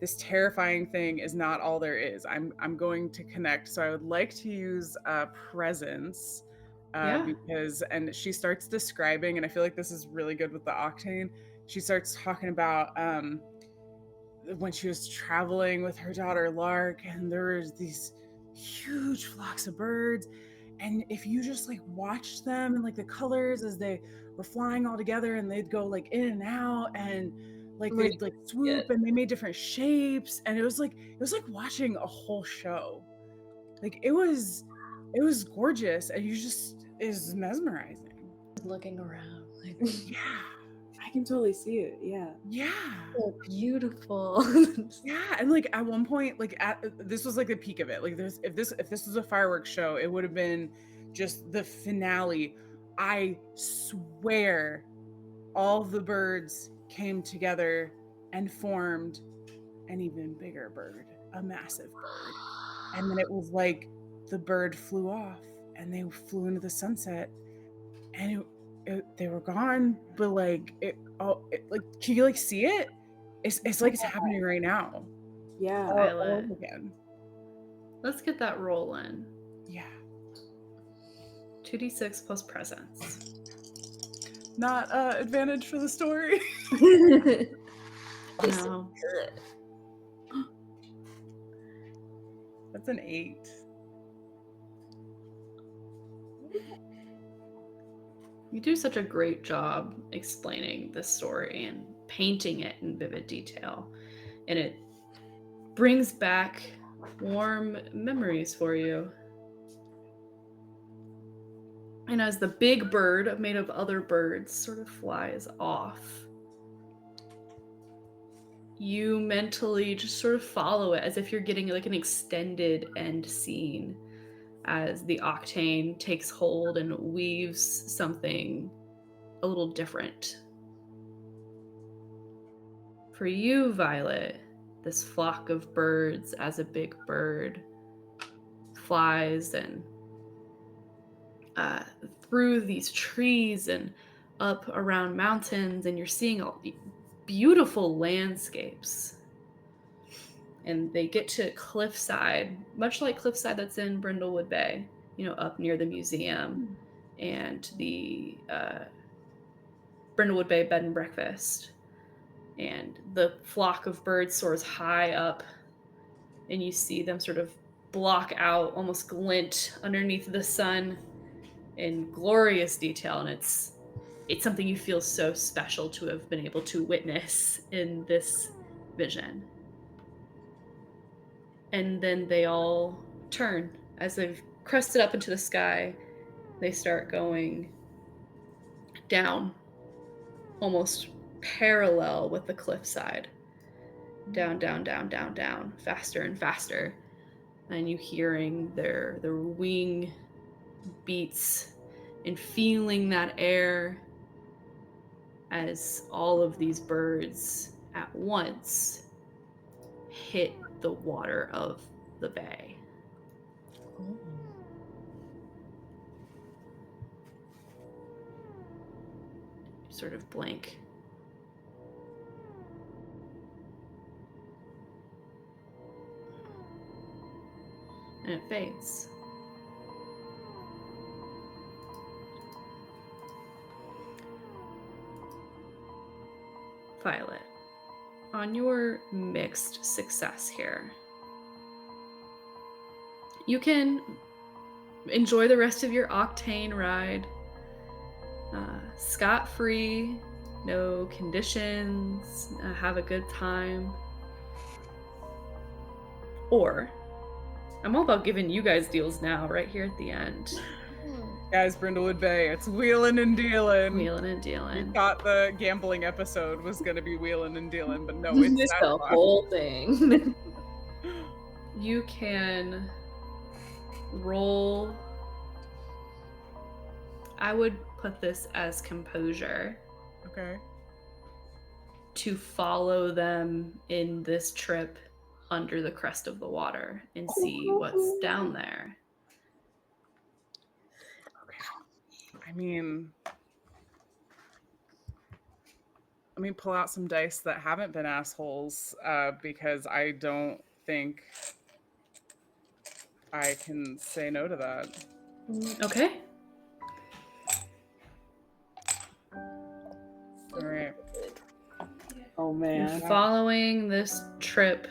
Speaker 4: this terrifying thing is not all there is. I'm going to connect. So I would like to use presence because, and she starts describing, and I feel like this is really good with the Octane. She starts talking about when she was traveling with her daughter Lark, and there was these huge flocks of birds, and if you just like watched them and like the colors as they were flying all together, and they'd go like in and out, and like they'd like swoop, and they made different shapes, and it was like watching a whole show. Like it was gorgeous, and you just is mesmerizing.
Speaker 2: Looking around, like
Speaker 4: yeah.
Speaker 3: I can totally see it. Yeah.
Speaker 2: So beautiful.
Speaker 4: Yeah, and like at one point, like this was like the peak of it. Like if this was a fireworks show, it would have been just the finale. I swear, all the birds came together and formed an even bigger bird, a massive bird. And then it was like the bird flew off, and they flew into the sunset, and they were gone. But like like can you like see it? It's like it's happening right now.
Speaker 3: Yeah.
Speaker 4: All again.
Speaker 1: Let's get that roll in.
Speaker 4: Yeah.
Speaker 1: 2d6 plus presence.
Speaker 4: Not advantage for the story.
Speaker 1: No.
Speaker 4: That's an 8.
Speaker 1: You do such a great job explaining this story and painting it in vivid detail. And it brings back warm memories for you. And as the big bird made of other birds sort of flies off, you mentally just sort of follow it as if you're getting like an extended end scene as the Octane takes hold and weaves something a little different. For you, Violet, this flock of birds as a big bird flies and through these trees and up around mountains, and you're seeing all the beautiful landscapes. And they get to Cliffside, much like Cliffside that's in Brindlewood Bay, you know, up near the museum and the Brindlewood Bay bed and breakfast. And the flock of birds soars high up, and you see them sort of block out, almost glint underneath the sun in glorious detail. And it's something you feel so special to have been able to witness in this vision. And then they all turn. As they've crested up into the sky, they start going down, almost parallel with the cliffside. Down, down, down, down, down, faster and faster. And you hearing their wing beats and feeling that air as all of these birds at once hit the water of the bay.
Speaker 2: Oh.
Speaker 1: Sort of blank. And it fades. Violet, on your mixed success here, you can enjoy the rest of your Octane ride scot-free, no conditions, have a good time. Or, I'm all about giving you guys deals now, right here at the end.
Speaker 4: Guys, Brindlewood Bay, it's wheeling and dealing.
Speaker 1: Wheeling and dealing.
Speaker 4: We thought the gambling episode was going to be wheeling and dealing, but no, it's
Speaker 2: the whole thing.
Speaker 1: You can roll. I would put this as composure.
Speaker 4: Okay.
Speaker 1: To follow them in this trip under the crest of the water and see what's down there.
Speaker 4: mean, pull out some dice that haven't been assholes, because I don't think I can say no to that.
Speaker 1: Okay.
Speaker 4: All right.
Speaker 3: Oh
Speaker 1: You're
Speaker 3: man.
Speaker 1: following this trip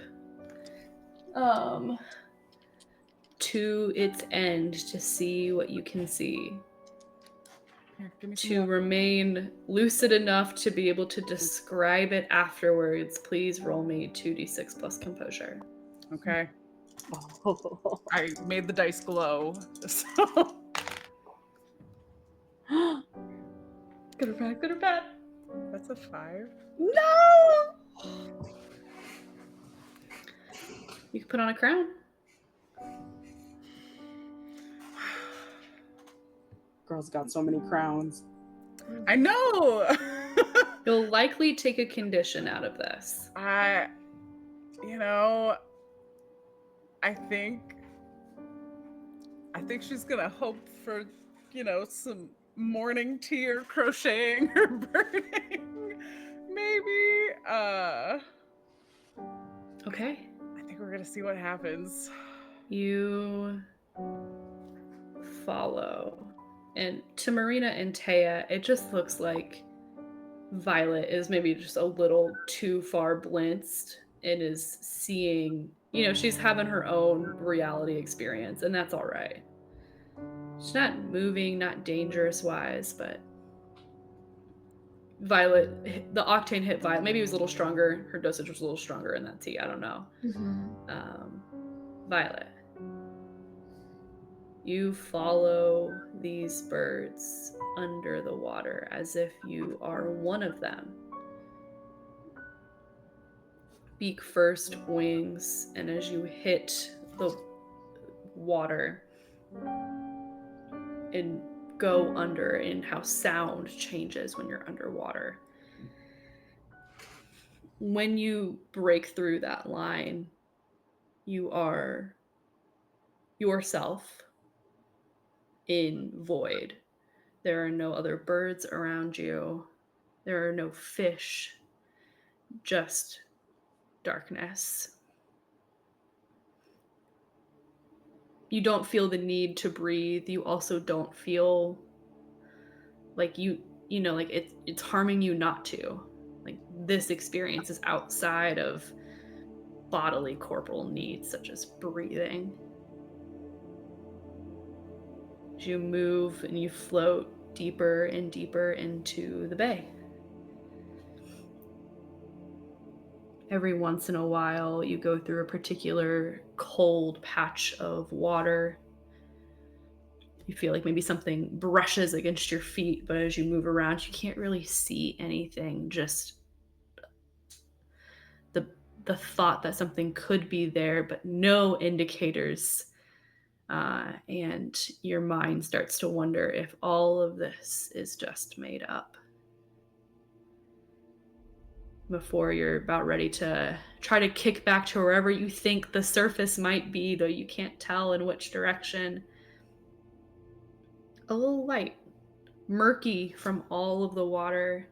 Speaker 1: to its end to see what you can see.
Speaker 4: Here, give me some
Speaker 1: To
Speaker 4: luck.
Speaker 1: remain lucid enough to be able to describe it afterwards, please roll me 2d6 plus composure.
Speaker 4: Okay.
Speaker 3: Oh.
Speaker 4: I made the dice glow. So
Speaker 1: Good or bad? Good or bad?
Speaker 4: that's a 5.
Speaker 3: No!
Speaker 1: You can put on a crown.
Speaker 3: Girl's got so many crowns.
Speaker 4: I know.
Speaker 1: You'll likely take a condition out of this.
Speaker 4: I think she's gonna hope for, some morning tea or crocheting or burning. Maybe.
Speaker 1: Okay.
Speaker 4: I think we're gonna see what happens.
Speaker 1: You follow. And to Marina and Taya, it just looks like Violet is maybe just a little too far blitzed and is seeing, she's having her own reality experience, and that's all right. She's not moving, not dangerous wise, but Violet, the octane hit Violet. Maybe it was a little stronger. Her dosage was a little stronger in that tea. I don't know. Violet, you follow these birds under the water as if you are one of them. Beak first, wings, and as you hit the water and go under, and how sound changes when you're underwater. When you break through that line, you are yourself in void. There are no other birds around you. There are no fish, just darkness. You don't feel the need to breathe. You also don't feel like like it's harming you not to. Like, this experience is outside of bodily corporal needs such as breathing. As you move and you float deeper and deeper into the bay. Every once in a while, you go through a particular cold patch of water. You feel like maybe something brushes against your feet, but as you move around, you can't really see anything, just the thought that something could be there, but no indicators. And your mind starts to wonder if all of this is just made up. Before you're about ready to try to kick back to wherever you think the surface might be, though you can't tell in which direction, a little light, murky from all of the water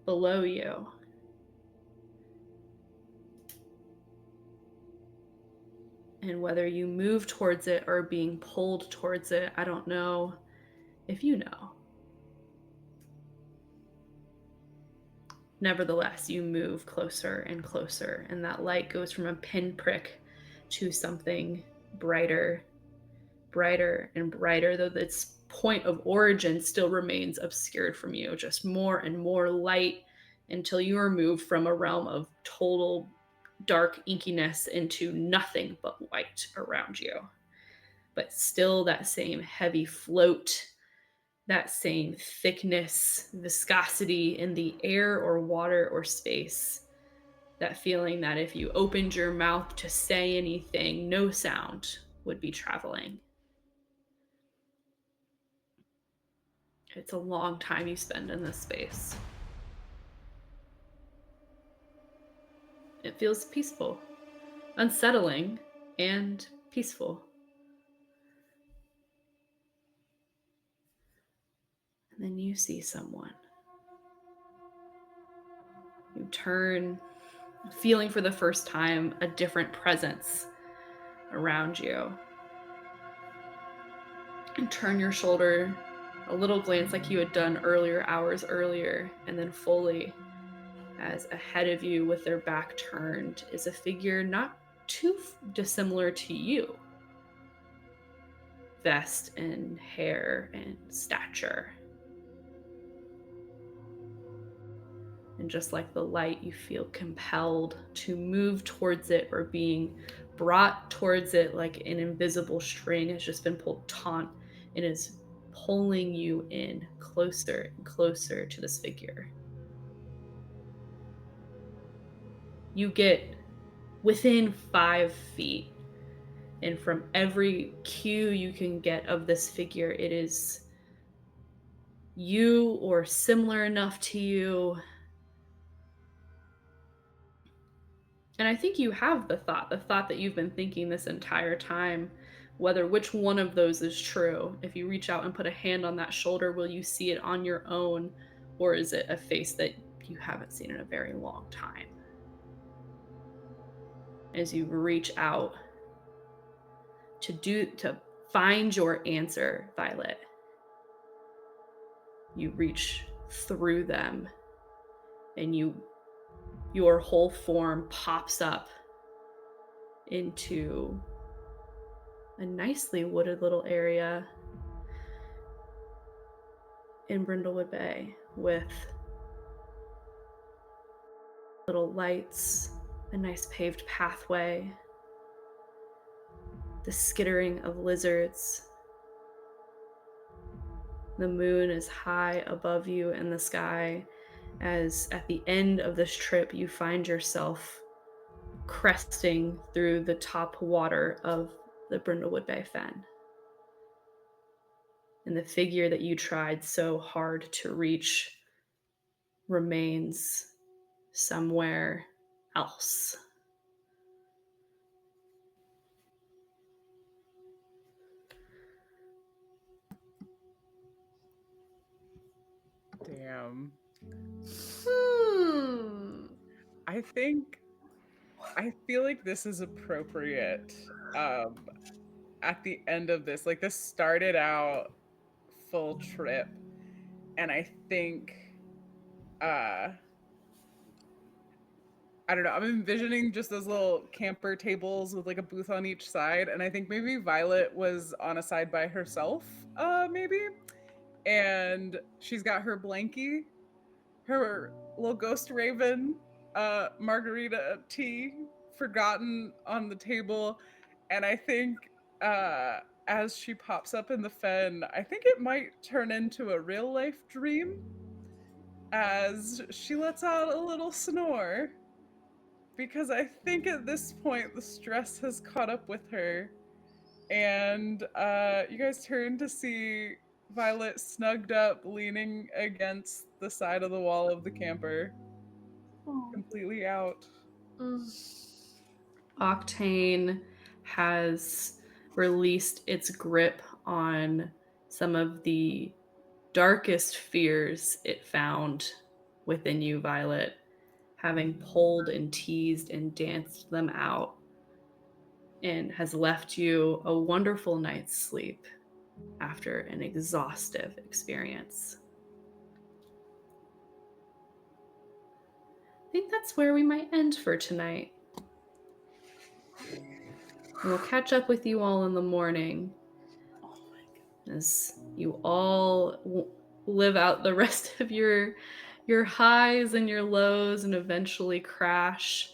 Speaker 1: below you. And whether you move towards it or being pulled towards it, I don't know if you know. Nevertheless, you move closer and closer, and that light goes from a pinprick to something brighter, brighter and brighter, though its point of origin still remains obscured from you. Just more and more light until you are moved from a realm of total dark inkiness into nothing but white around you. But still that same heavy float, that same thickness, viscosity in the air or water or space. That feeling that if you opened your mouth to say anything, no sound would be traveling. It's a long time you spend in this space. It feels peaceful, unsettling, and peaceful. Then you see someone. You turn, feeling for the first time a different presence around you. And turn your shoulder, a little glance like you had done hours earlier, and then fully, as ahead of you with their back turned is a figure not too dissimilar to you. Vest and hair and stature. And just like the light, you feel compelled to move towards it, or being brought towards it like an invisible string has just been pulled taut and is pulling you in closer and closer to this figure. You get within 5 feet, and from every cue you can get of this figure, it is you or similar enough to you. And I think you have the thought that you've been thinking this entire time, whether which one of those is true. If you reach out and put a hand on that shoulder, will you see it on your own, or is it a face that you haven't seen in a very long time? As you reach out to find your answer, Violet, you reach through them, and your whole form pops up into a nicely wooded little area in Brindlewood Bay with little lights, a nice paved pathway, the skittering of lizards. The moon is high above you in the sky, as at the end of this trip you find yourself cresting through the top water of the Brindlewood Bay Fen. And the figure that you tried so hard to reach remains somewhere else.
Speaker 4: Damn. I feel like this is appropriate at the end of this. Like, this started out full trip, and I think I don't know, I'm envisioning just those little camper tables with like a booth on each side, and I think maybe Violet was on a side by herself, maybe, and she's got her blankie, her little ghost raven, margarita tea forgotten on the table, and I think as she pops up in the fen, I think it might turn into a real life dream as she lets out a little snore, because I think at this point the stress has caught up with her, and you guys turn to see Violet snugged up, leaning against the side of the wall of the camper, completely out.
Speaker 1: Octane has released its grip on some of the darkest fears it found within you, Violet, having pulled and teased and danced them out, and has left you a wonderful night's sleep after an exhaustive experience. I think that's where we might end for tonight. We'll catch up with you all in the morning as you all live out the rest of your highs and your lows, and eventually crash.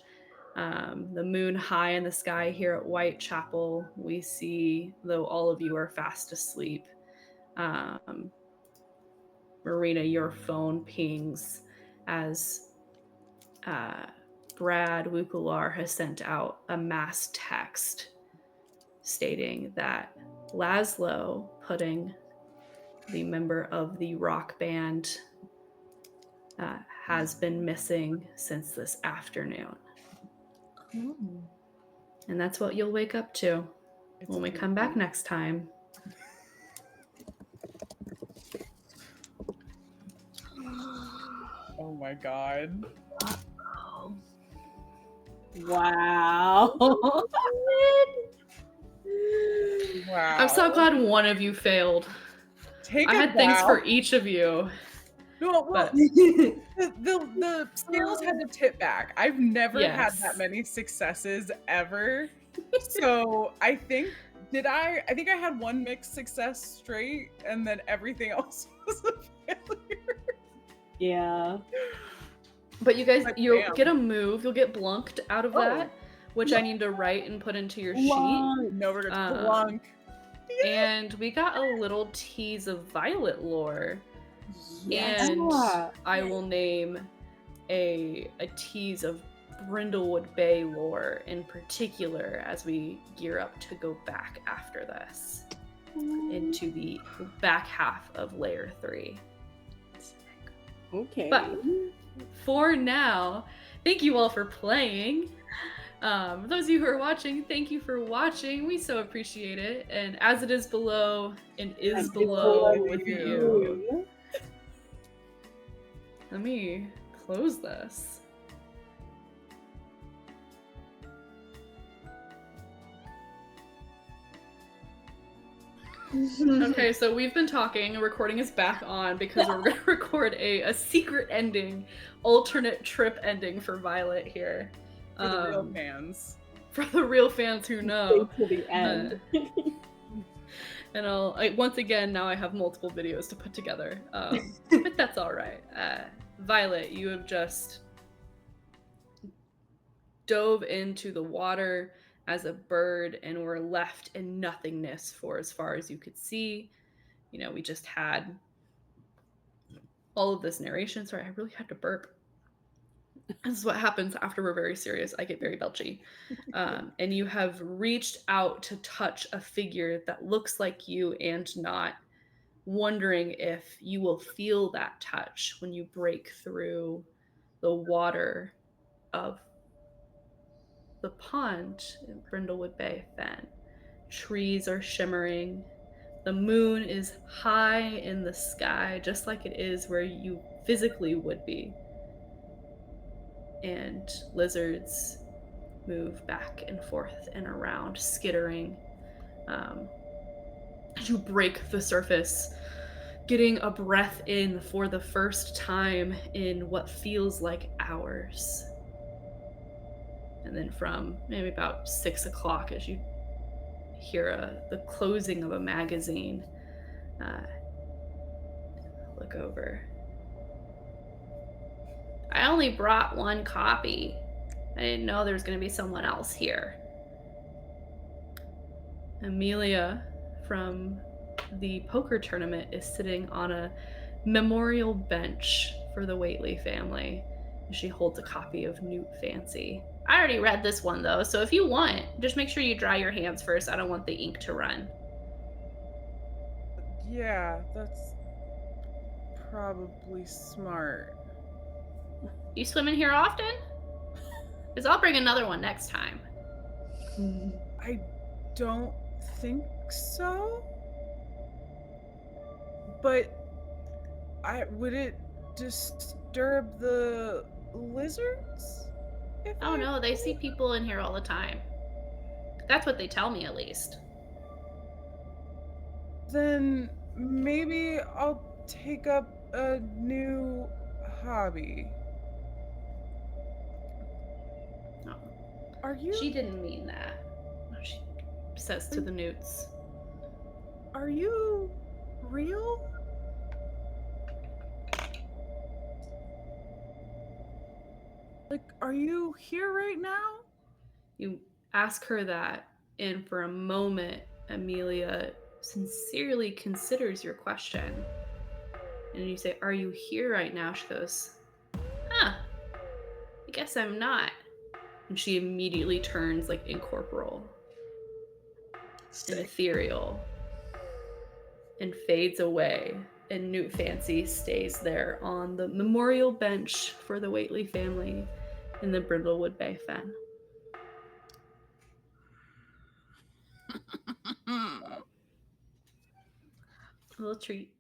Speaker 1: The moon high in the sky here at Whitechapel, we see, though all of you are fast asleep. Marina, your phone pings as Brad Wukular has sent out a mass text stating that Laszlo, Pudding, the member of the rock band, has been missing since this afternoon. And that's what you'll wake up to when we come back next time.
Speaker 4: my god.
Speaker 1: Oh.
Speaker 3: Wow.
Speaker 4: Wow.
Speaker 1: I'm so glad one of you failed.
Speaker 4: Take
Speaker 1: I
Speaker 4: a
Speaker 1: had things
Speaker 4: bow.
Speaker 1: for each of you.
Speaker 4: No, well,
Speaker 1: But
Speaker 4: the scales had to tip back. I've never had
Speaker 1: Yes.
Speaker 4: that many successes ever. So I think I think I had one mixed success straight, and then everything else was a failure.
Speaker 3: Yeah.
Speaker 1: But you guys,
Speaker 4: But
Speaker 1: you'll
Speaker 4: damn.
Speaker 1: get a move. You'll get blunked out of
Speaker 4: Oh.
Speaker 1: that, which I need to write and put into your sheet.
Speaker 4: No, we're gonna blunk.
Speaker 1: And we got a little tease of Violet lore.
Speaker 3: Yes.
Speaker 1: And I will name a tease of Brindlewood Bay lore in particular as we gear up to go back after this into the back half of layer 3.
Speaker 3: Okay.
Speaker 1: But for now, thank you all for playing. For those of you who are watching, thank you for watching. We so appreciate it. And as it is below and is below with you. Let me close this. Okay, so we've been talking, the recording is back on because we're going to record a secret ending, alternate trip ending for Violet here.
Speaker 4: For the real fans.
Speaker 1: For the real fans who know.
Speaker 3: To the end.
Speaker 1: And once again, now I have multiple videos to put together. But that's all right. Violet, you have just dove into the water as a bird and were left in nothingness for as far as you could see. You know, we just had all of this narration. Sorry, I really had to burp. This is what happens after we're very serious. I get very belchy. And you have reached out to touch a figure that looks like you and not, wondering if you will feel that touch when you break through the water of the pond in Brindlewood Bay Fen. Trees are shimmering. The moon is high in the sky, just like it is where you physically would be. And lizards move back and forth and around, skittering. As you break the surface, getting a breath in for the first time in what feels like hours. And then from maybe about 6 o'clock, as you hear the closing of a magazine, look over. I only brought one copy. I didn't know there was going to be someone else here. Amelia from the poker tournament is sitting on a memorial bench for the Waitley family. She holds a copy of Newt Fancy. I already read this one though, so if you want, just make sure you dry your hands first. I don't want the ink to run.
Speaker 4: Yeah, that's probably smart.
Speaker 1: You swim in here often? Because I'll bring another one next time.
Speaker 4: I don't think so. But would it disturb the lizards?
Speaker 1: Oh no, they see people in here all the time. That's what they tell me, at least.
Speaker 4: Then maybe I'll take up a new hobby.
Speaker 1: No.
Speaker 4: Are you?
Speaker 1: She didn't mean that. She says to the newts.
Speaker 4: Are you real? Like, are you here right now?
Speaker 1: You ask her that, and for a moment, Amelia sincerely considers your question. And you say, "Are you here right now?" She goes, "Huh, I guess I'm not." And she immediately turns like incorporeal and ethereal and fades away. And Newt Fancy stays there on the memorial bench for the Waitley family in the Brindlewood Bay Fen. A little treat.